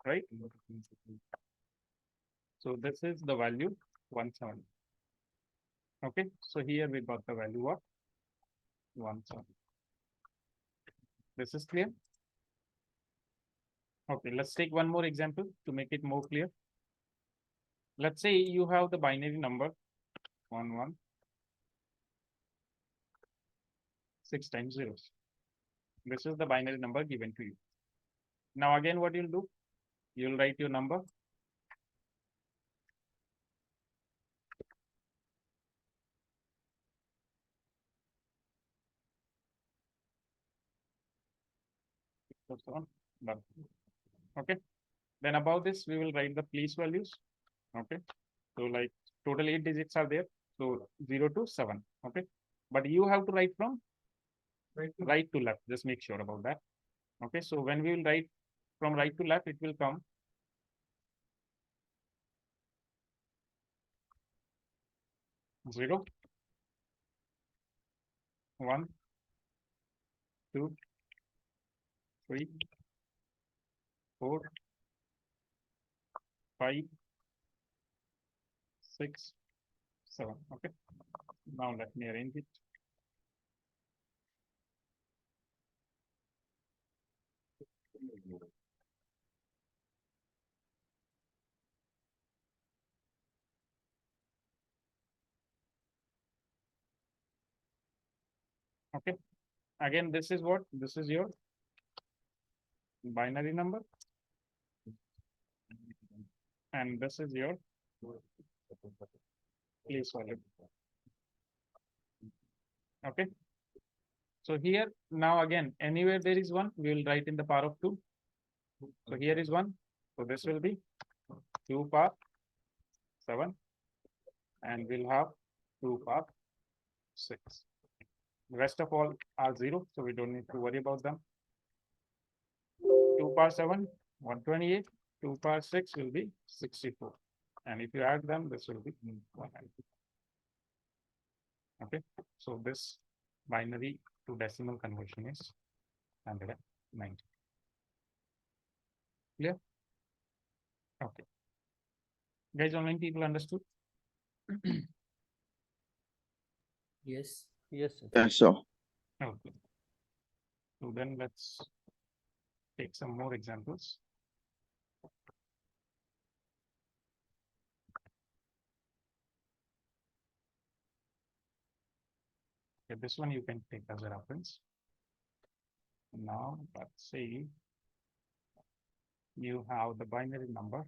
right? So this is the value 170. Okay, so here we got the value of 170. This is clear. Okay, let's take one more example to make it more clear. Let's say you have the binary number 1, 1, 6 times zeros. This is the binary number given to you. Now again, what you'll do? You'll write your number. Done. Okay. Then above this, we will write the place values. Okay. So like total 8 digits are there. So 0 to 7. Okay. But you have to write from right to left. Just make sure about that. Okay. So when we will write from right to left, it will come 0, 1, 2, 3, 4, 5, 6, 7. Okay. Now let me arrange it. Okay. Again, this is what? This is your binary number. And this is your place value. Okay. So here now again, anywhere there is one, we will write in the power of 2. So here is 1. So this will be 2 power 7. And we'll have 2 power 6. The rest of all are 0. So we don't need to worry about them. 2 power 7, 128. 2 power 6 will be 64. And if you add them, this will be 190. Okay. So this binary to decimal conversion is 190. Clear? Okay. Guys, how many people understood? Yes. Yes, sir. Yes, sir. Okay. So then let's take some more examples. Okay, this one you can take as a reference. Now, let's say you have the binary number.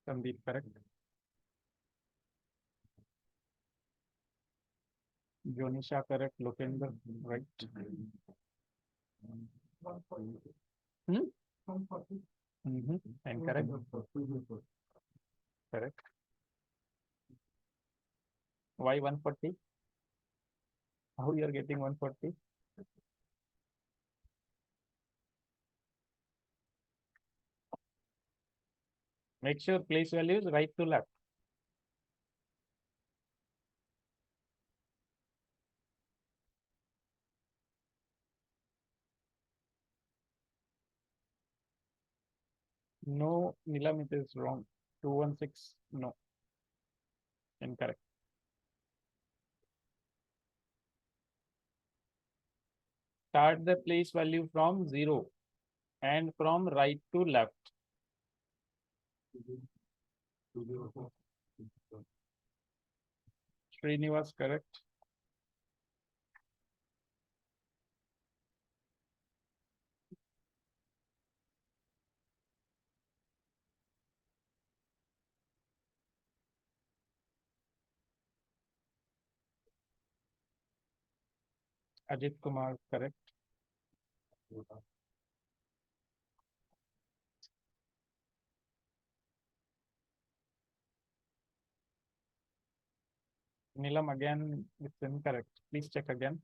Sandeep, correct? Jonisha, correct? Lokendra, right? And correct? Correct. Why 140? How you are getting 140? Make sure place value is right to left. No, Nilam, it is wrong. 216, no. Incorrect. Start the place value from 0 and from right to left. Srinivas, correct? Ajit Kumar, correct? Nilam, again, it's incorrect. Please check again.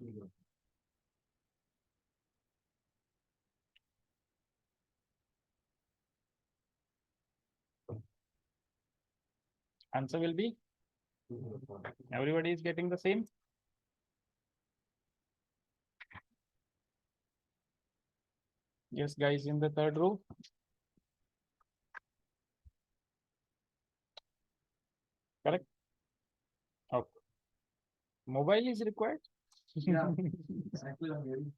Answer will be? Everybody is getting the same? Yes, guys, in the third row. Correct? Okay. Mobile is required? Yeah. Exactly, I'm hearing.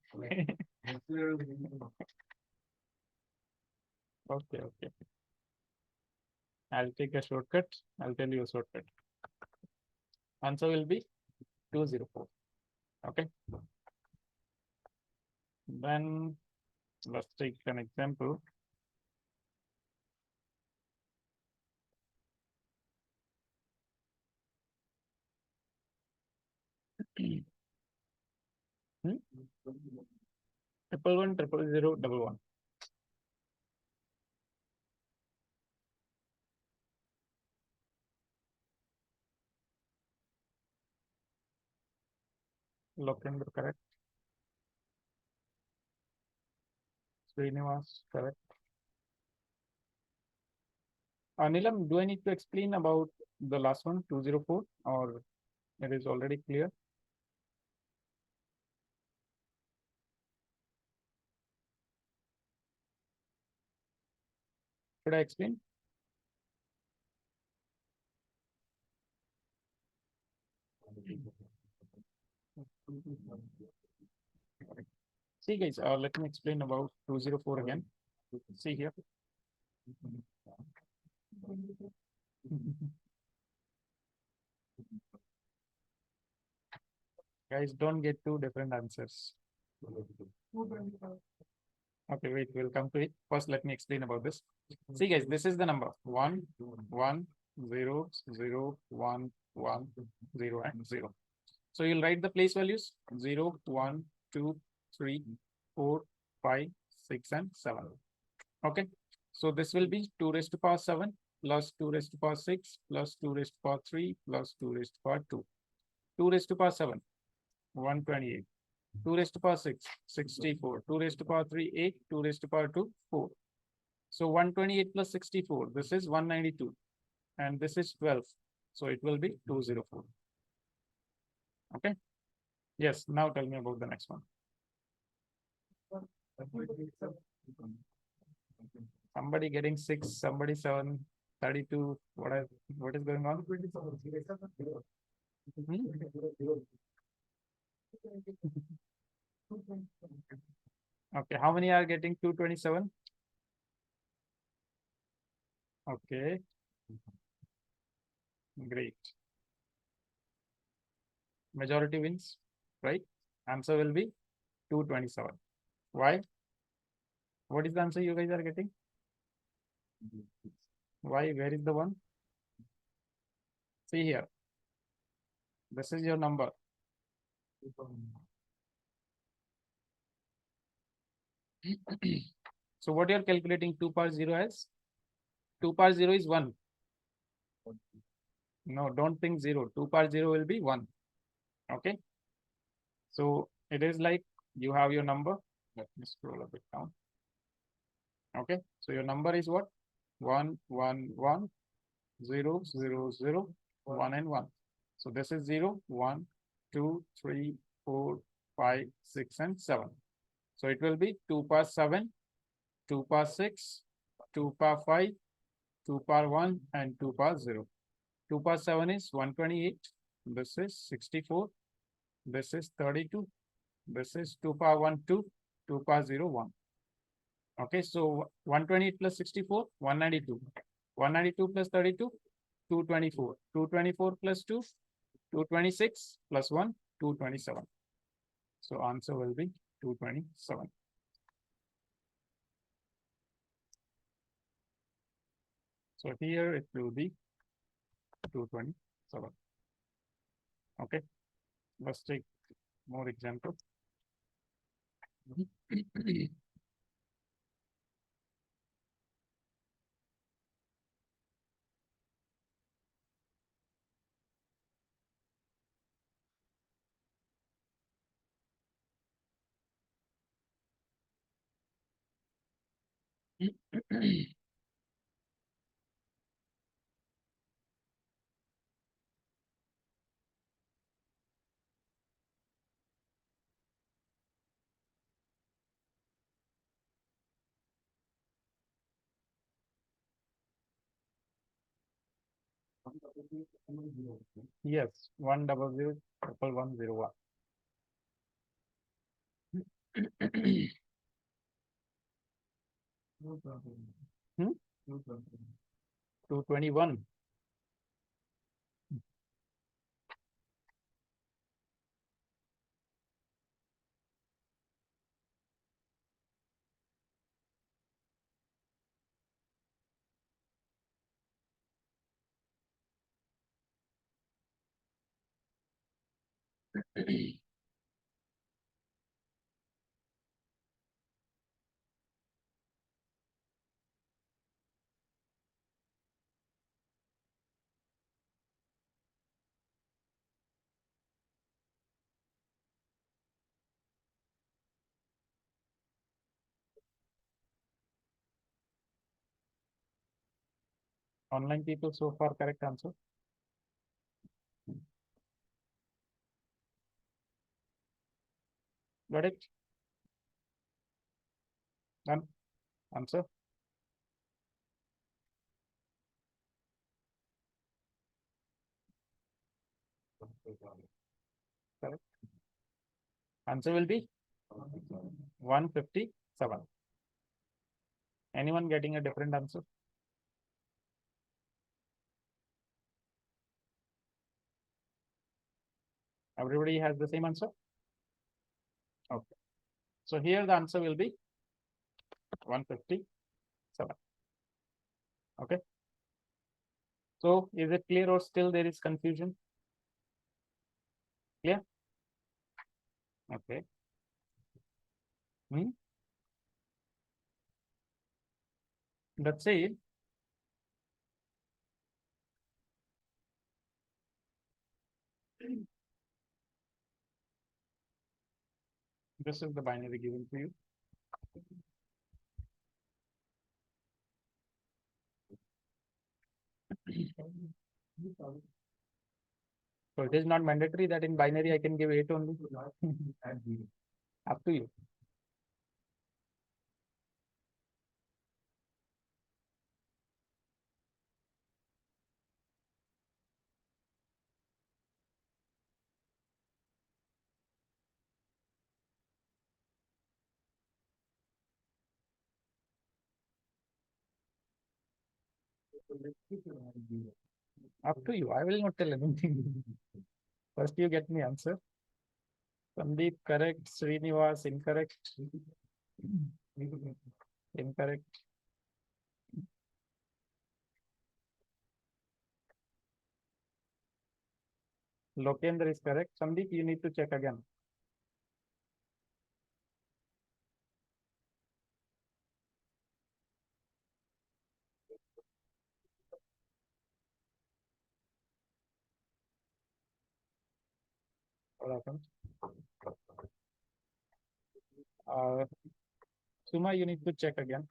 Okay, okay. I'll take a shortcut. I'll tell you a shortcut. Answer will be 204. Okay. Then let's take an example. Triple 1, 000, 11. Lokendra, correct? Srinivas, correct? Nilam, do I need to explain about the last one, 204, or it is already clear? Should I explain? See guys, let me explain about 204 again. See here. Guys, don't get two different answers. Okay, wait, we'll come to it. First, let me explain about this. See guys, this is the number 1, 1, 0, 0, 1, 1, 0, and 0. So you'll write the place values 0, 1, 2, 3, 4, 5, 6, and 7. Okay, so this will be 2 raised to power 7 plus 2 raised to power 6 plus 2 raised to power 3 plus 2 raised to power 2. 2 raised to power 7, 128. 2 raised to power 6, 64. 2 raised to power 3, 8. 2 raised to power 2, 4. So 128 plus 64, this is 192. And this is 12. So it will be 204. Okay. Yes, now tell me about the next one. Somebody getting 6, somebody 7, 32. What is going on? Okay, how many are getting 227? Okay. Great. Majority wins, right? Answer will be 227. Why? What is the answer you guys are getting? Why? Where is the one? See here. This is your number. So what you are calculating 2 power 0 as? 2 power 0 is 1. No, don't think 0. 2 power 0 will be 1. Okay. So it is like you have your number. Let me scroll a bit down. Okay. So your number is what? 1, 1, 1, 0, 0, 0, 1, and 1. So this is 0, 1, 2, 3, 4, 5, 6, and 7. So it will be 2 power 7, 2 power 6, 2 power 5, 2 power 1, and 2 power 0. 2 power 7 is 128. This is 64. This is 32. This is 2 power 1, 2, 2 power 0, 1. Okay, so 128 plus 64, 192. 192 plus 32, 224. 224 plus 2, 226 plus 1, 227. So answer will be 227. So here it will be 227. Okay, let's take more examples. Yes, 1001101. Hmm? 221. Online people so far correct answer. Got it? Done. Answer. Answer will be 157. Anyone getting a different answer? Everybody has the same answer? Okay. So here the answer will be 157. Okay. So is it clear or still there is confusion? Clear? Okay. That's it. This is the binary given to you. So it is not mandatory that in binary I can give 8 only. Up to you. Up to you. I will not tell anything. First you get me answer. Sandeep correct. Srinivas incorrect. Incorrect. Lokendra is correct. Sandeep, you need to check again. What happened? Suma, you need to check again.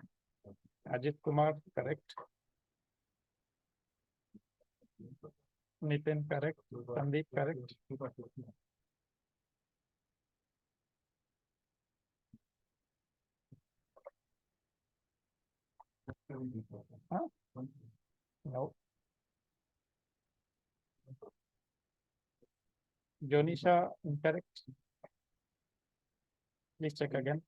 Ajit Kumar, correct. Nitin, correct. Sandeep, correct. Huh? No. Jonisha, incorrect. Please check again.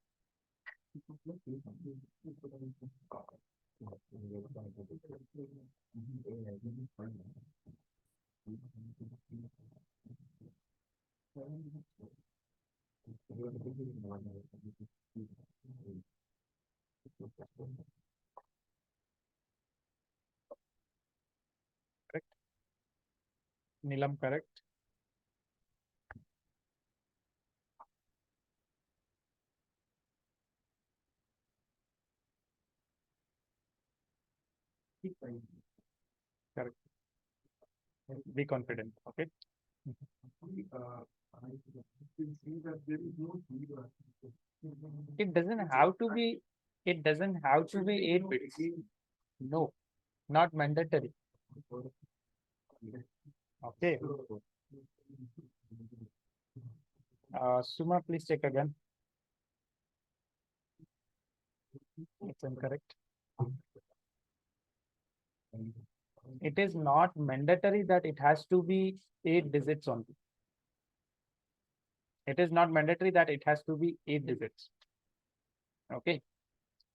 Correct. Nilam, correct. Correct. Be confident. Okay. It doesn't have to be. It doesn't have to be 8 bits. No, not mandatory. Okay. Suma, please check again. It's incorrect. It is not mandatory that it has to be 8 digits only. It is not mandatory that it has to be 8 digits. Okay.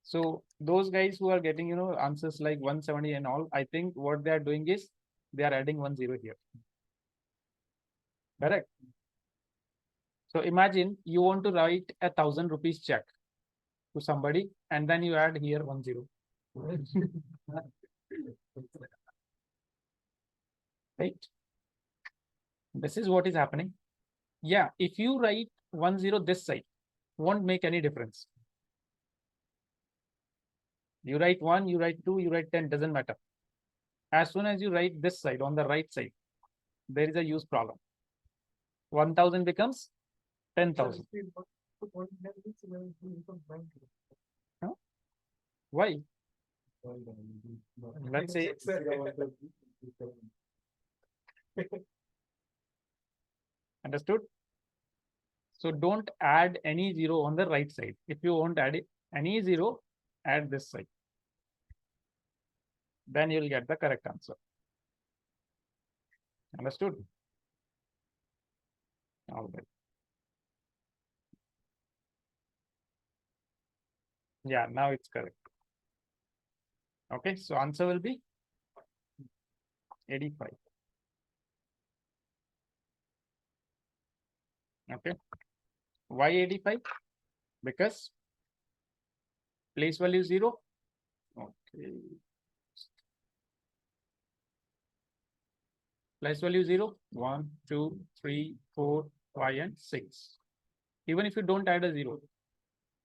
So those guys who are getting, answers like 170 and all, I think what they are doing is they are adding 10 here. Correct. So imagine you want to write 1,000 rupees check to somebody and then you add here 10. Right? This is what is happening. Yeah, if you write 10 this side, won't make any difference. You write 1, you write 2, you write 10, doesn't matter. As soon as you write this side on the right side, there is a use problem. 1000 becomes 10,000. Huh? Why? Let's say understood. So don't add any 0 on the right side. If you won't add it, any 0, add this side. Then you'll get the correct answer. Understood? All right. Yeah, now it's correct. Okay, so answer will be 85. Okay. Why 85? Because place value 0. Okay. Place value 0, 1, 2, 3, 4, 5, and 6. Even if you don't add a 0,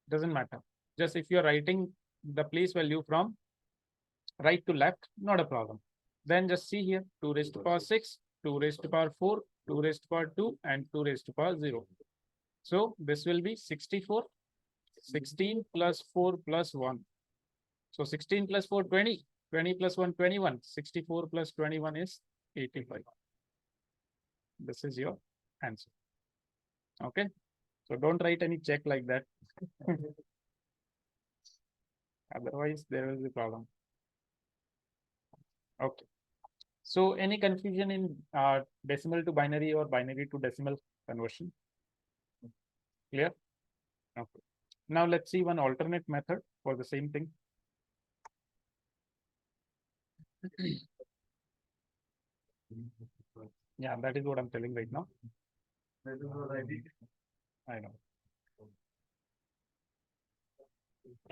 doesn't matter. Just if you're writing the place value from right to left, not a problem. Then just see here 2 raised to power 6, 2 raised to power 4, 2 raised to power 2, and 2 raised to power 0. So this will be 64, 16 plus 4 plus 1. So 16 plus 4, 20, 20 plus 1, 21, 64 plus 21 is 85. This is your answer. Okay. So don't write any check like that. Otherwise, there will be problem. Okay. So any confusion in decimal to binary or binary to decimal conversion? Clear? Okay. Now let's see one alternate method for the same thing. Yeah, that is what I'm telling right now. That is what I did. I know.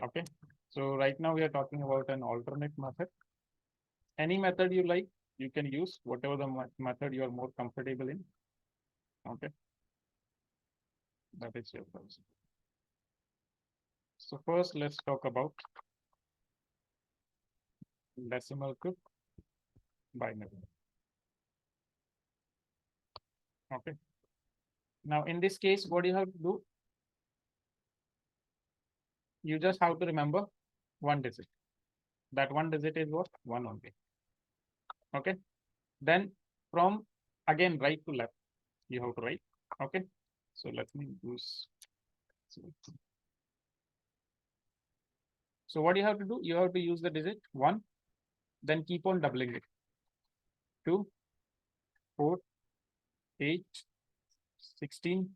Okay. So right now we are talking about an alternate method. Any method you like, you can use whatever the method you are more comfortable in. Okay. That is your choice. So first, let's talk about decimal to binary. Okay. Now, in this case, what do you have to do? You just have to remember one digit. That one digit is what? 1 only. Okay. Then from again right to left, you have to write. Okay. So let me use. So what you have to do? You have to use the digit 1, then keep on doubling it. 2, 4, 8, 16,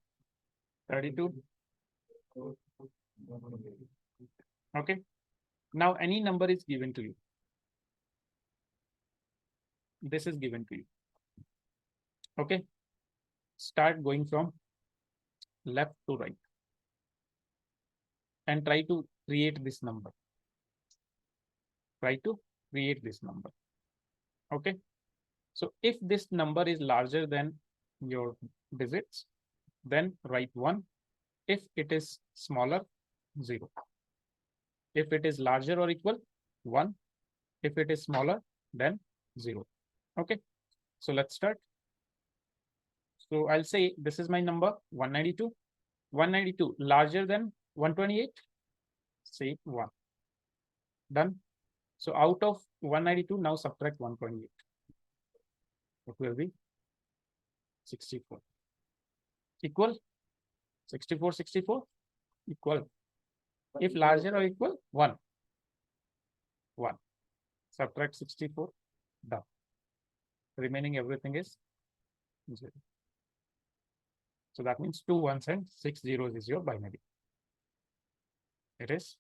32. Okay. Now any number is given to you. This is given to you. Okay. Start going from left to right and try to create this number. Try to create this number. Okay. So if this number is larger than your digits, then write 1. If it is smaller, 0. If it is larger or equal, 1. If it is smaller, then 0. Okay. So let's start. So I'll say this is my number 192. 192 larger than 128. Say 1. Done. So out of 192, now subtract 128. It will be 64. Equal 64, 64 equal. If larger or equal 1. 1. Subtract 64. Done. Remaining everything is 0. So that means 2 ones and 6 zeros is your binary. It is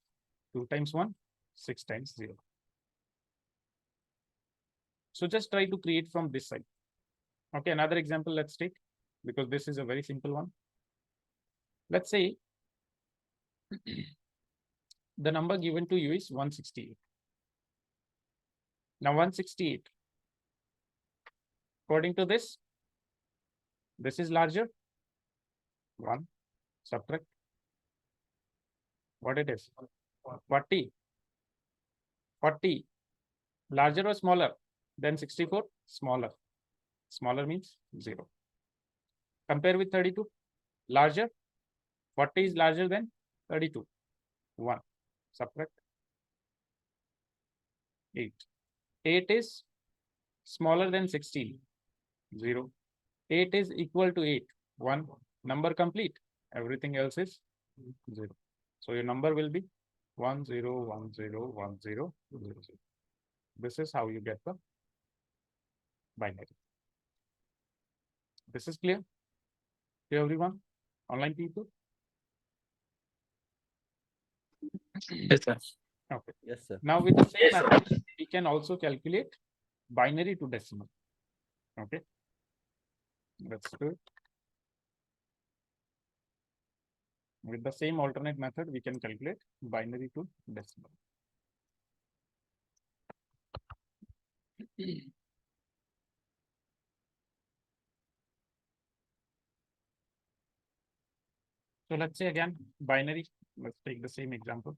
2 times 1, 6 times 0. So just try to create from this side. Okay, another example let's take, because this is a very simple one. Let's say the number given to you is 168. Now 168. According to this is larger. 1. Subtract. What it is? 40. 40. Larger or smaller than 64? Smaller. Smaller means 0. Compare with 32. Larger. 40 is larger than 32. 1. Subtract. 8. 8 is smaller than 16. 0. 8 is equal to 8. 1. Number complete. Everything else is 0. So your number will be 1 0 1 0 1 0 0 0. This is how you get the binary. This is clear? to everyone, online people? Yes, sir. Okay. Yes, sir. Now with the same method, we can also calculate binary to decimal. Okay. Let's do it. With the same alternate method, we can calculate binary to decimal. So let's say again, binary, let's take the same example.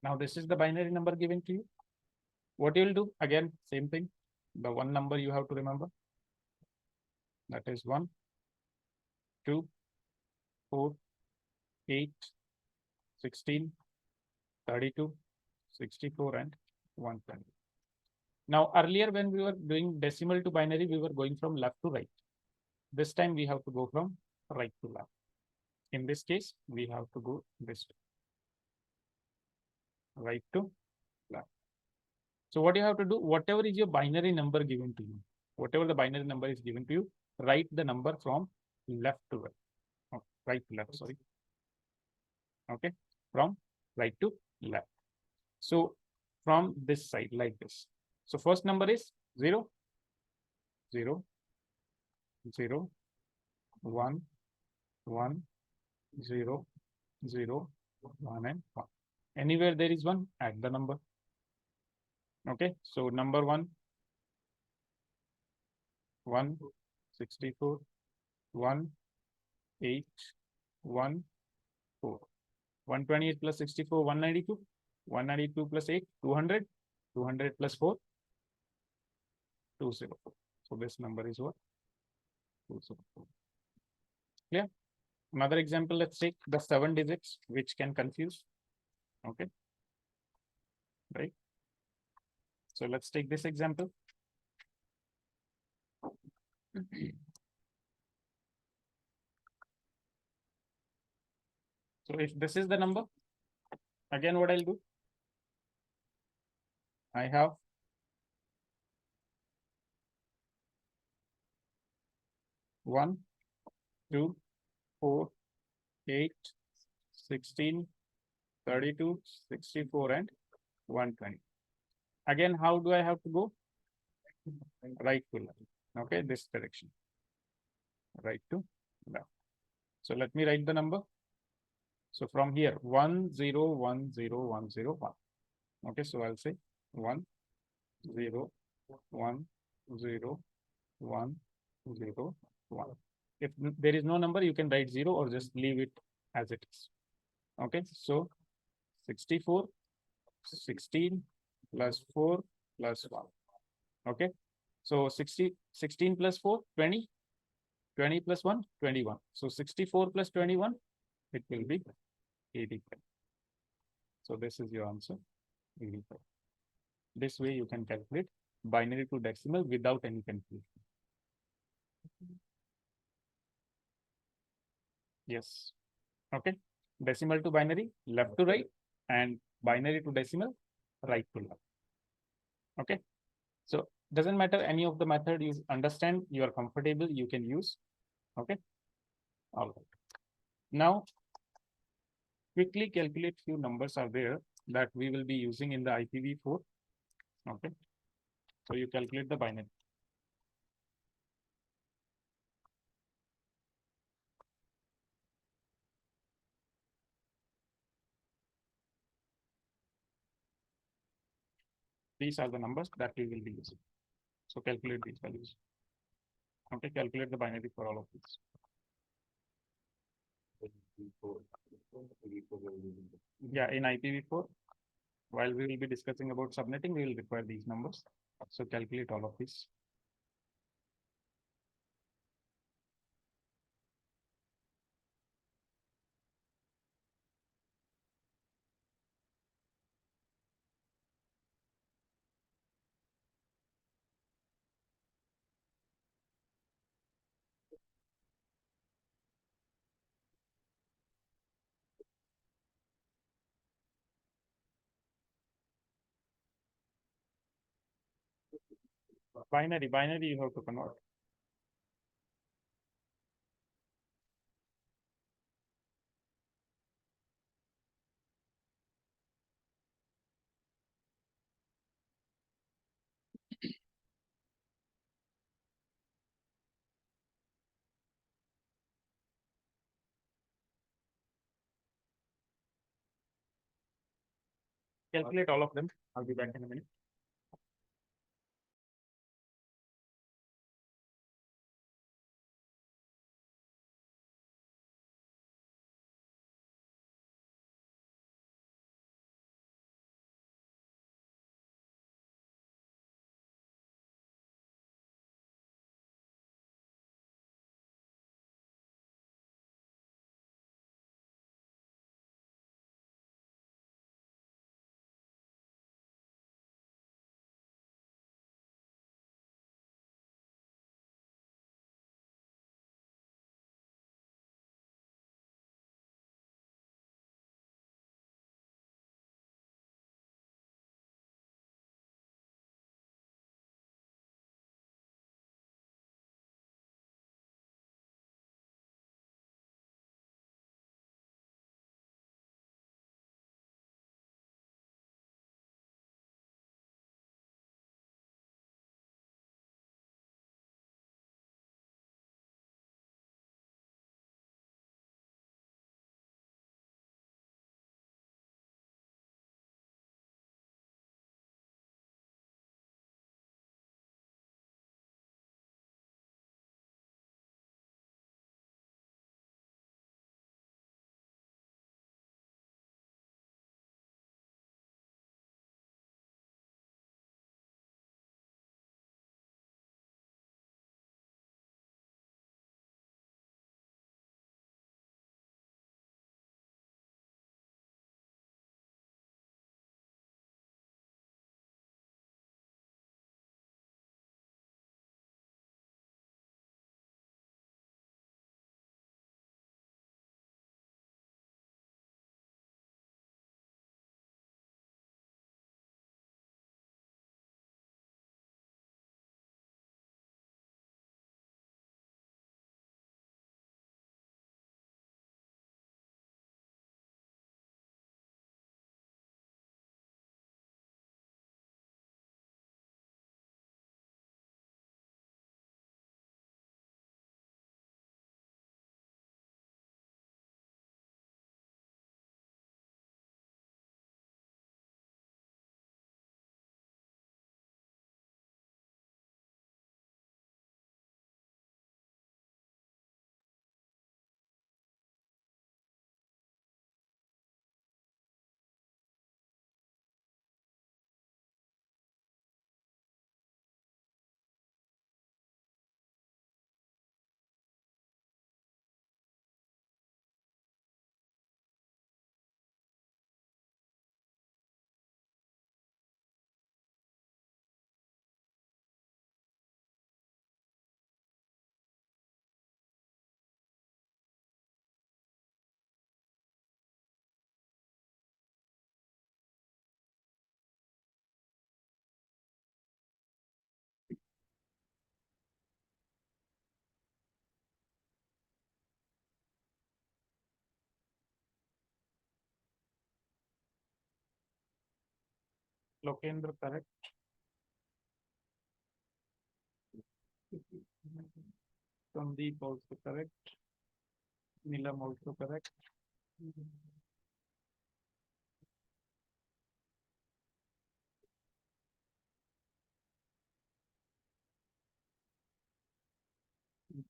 Now this is the binary number given to you. What you will do, again, same thing. The one number you have to remember. That is 1, 2, 4, 8, 16, 32, 64, and 120. Now earlier when we were doing decimal to binary, we were going from left to right. This time we have to go from right to left. In this case, we have to go this way. Right to left. So what you have to do, whatever is your binary number given to you, whatever the binary number is given to you, write the number from left to right. Oh, right to left, sorry. Okay, from right to left. So from this side like this. So first number is 0, 0, 0, 1, 1, 0, 0, 1, and 1. Anywhere there is 1, add the number. Okay, so number 1, 1, 64, 1, 8, 1, 4. 128 plus 64, 192. 192 plus 8, 200. 200 plus 4, 204. So this number is what? 204. Clear? Another example, let's take the 7 digits, which can confuse. Okay. Right. So let's take this example. So if this is the number, again, what I'll do? I have 1, 2, 4, 8, 16, 32, 64, and 120. Again, how do I have to go? Right to left. Okay, this direction. Right to left. So let me write the number. So from here, 1, 0, 1, 0, 1, 0, 1. Okay, so I'll say 1, 0, 1, 0, 1, 0, 1. If there is no number, you can write 0 or just leave it as it is. Okay, so 64, 16 plus 4 plus 1. Okay, so 16 plus 4, 20. 20 plus 1, 21. So 64 plus 21, it will be 85. So this is your answer, 85. This way you can calculate binary to decimal without any confusion. Yes. Okay. Decimal to binary, left to right, and binary to decimal, right to left. Okay. So doesn't matter any of the method you understand, you are comfortable, you can use. Okay. All right. Now, quickly calculate few numbers are there that we will be using in the IPv4. Okay. So you calculate the binary. These are the numbers that we will be using. So calculate these values. Okay, calculate the binary for all of these. Yeah, in IPv4, while we will be discussing about subnetting, we will require these numbers. So calculate all of these. Binary you have to convert. Calculate all of them. I'll be back in a minute. Lokendra, correct. Sandeep also correct. Nilam also correct.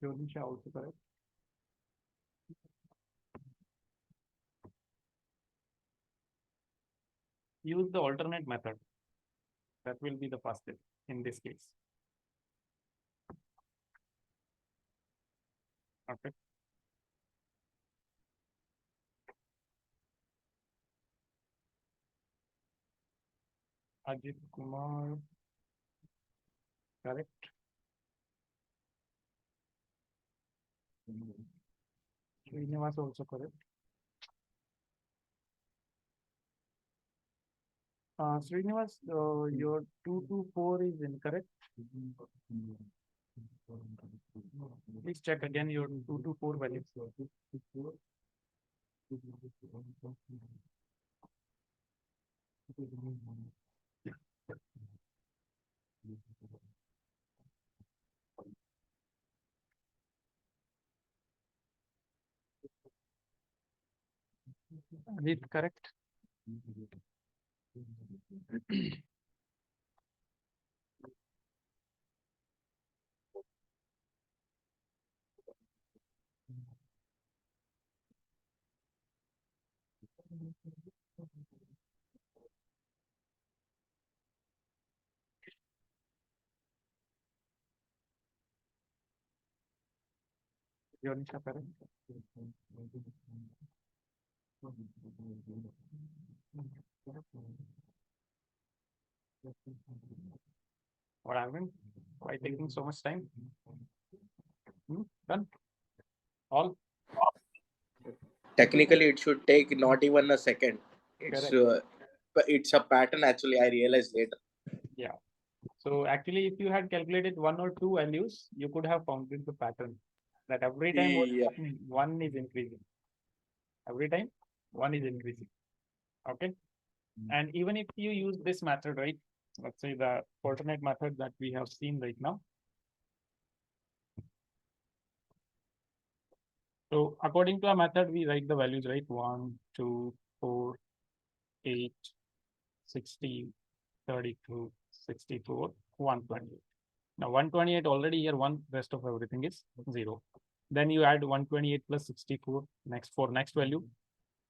Jonisha also correct. Use the alternate method. That will be the fastest in this case. Okay. Ajit Kumar, correct. Srinivas also correct. Srinivas, your 224 is incorrect. Please check again your 224 value. Is it correct? Yonisha, correct? What happened? Why taking so much time? Done? All? Technically it should take not even a second. It's but it's a pattern actually, I realized later. Yeah. So actually, if you had calculated one or two values, you could have found the pattern that every time what is Yeah. happening, one is increasing. Every time one is increasing. Okay. And even if you use this method, right? Let's say the alternate method that we have seen right now. So according to our method, we write the values, right? 1, 2, 4, 8, 16, 32, 64, 128. Now 128 already here, one, rest of everything is 0. Then you add 128 plus 64 next for next value.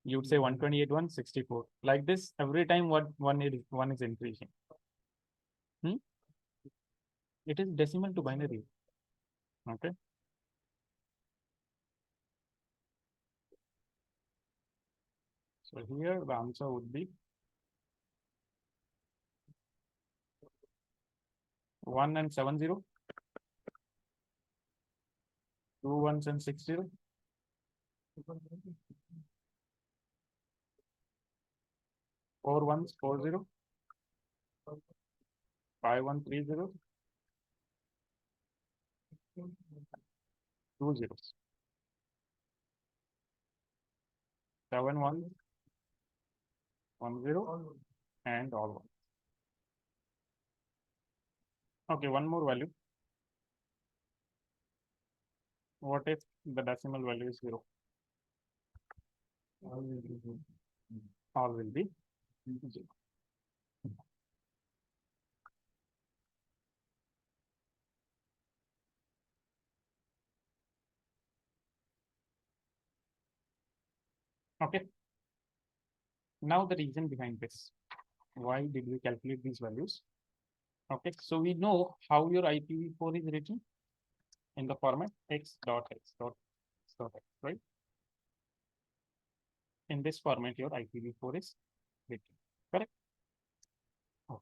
You would say 128, 164. Like this, every time what one is increasing. It is decimal to binary. Okay. So here the answer would be 1 and 70, 2 1s and 60, 4 1s 40, 5 1 30, 2 zeros, 7 1 1 0 and all one. Okay, one more value. What if the decimal value is 0? All will be 0. Okay. Now the reason behind this. Why did we calculate these values? Okay, so we know how your IPv4 is written in the format x dot x dot x dot x, right? In this format, your IPv4 is written, correct? Okay.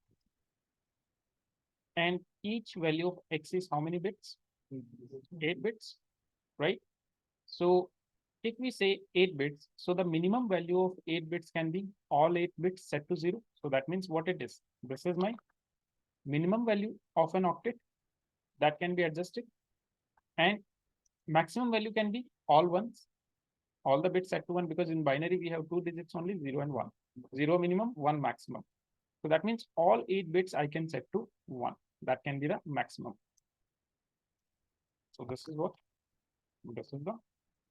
And each value of x is how many bits? 8 bits, right? So if we say 8 bits, so the minimum value of 8 bits can be all 8 bits set to 0. So that means what it is? This is my minimum value of an octet that can be adjusted, and maximum value can be all ones, all the bits set to 1, because in binary we have 2 digits only, 0 and 1. 0 minimum, 1 maximum. So that means all 8 bits I can set to 1. That can be the maximum. So this is what? This is the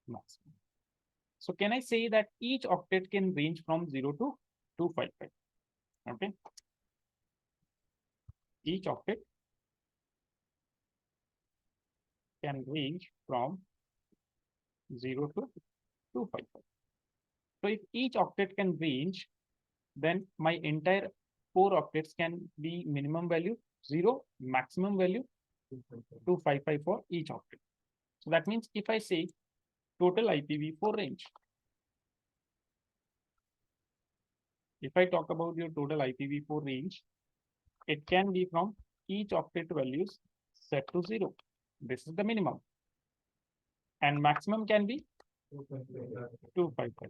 maximum. So can I say that each octet can range from 0 to 255? Okay. Each octet can range from 0 to 255. So if each octet can range, then my entire 4 octets can be minimum value 0, maximum value 255 for each octet. So that means if I say total IPv4 range, if I talk about your total IPv4 range, it can be from each octet values set to 0. This is the minimum. And maximum can be 255.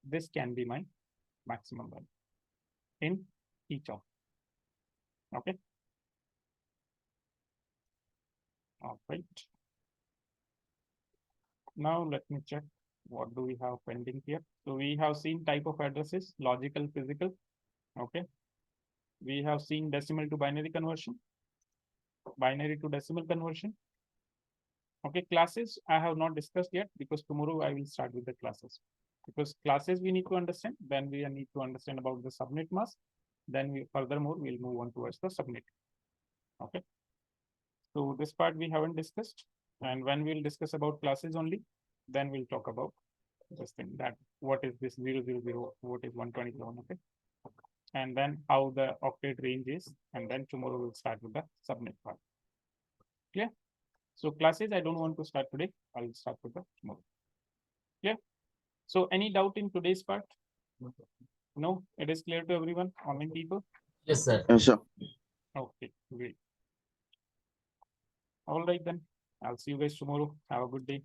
This can be my maximum value in each of. Okay. All right. Now let me check what do we have pending here. So we have seen type of addresses, logical, physical. Okay. We have seen decimal to binary conversion, binary to decimal conversion. Okay, classes I have not discussed yet because tomorrow I will start with the classes. Because classes we need to understand, then we need to understand about the subnet mask. Then we furthermore we'll move on towards the subnet. Okay. So this part we haven't discussed, and when we'll discuss about classes only, then we'll talk about this thing, that what is this 000, what is 127, okay, and then how the octet range is, and then tomorrow we'll start with the subnet part. Clear? So classes I don't want to start today. I'll start with the tomorrow. Clear? So any doubt in today's part? No, it is clear to everyone, online people. Yes, sir. Yes, sir. Okay, great. All right then. I'll see you guys tomorrow. Have a good day.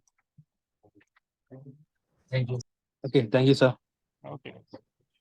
Thank you. Okay, thank you, sir. Okay.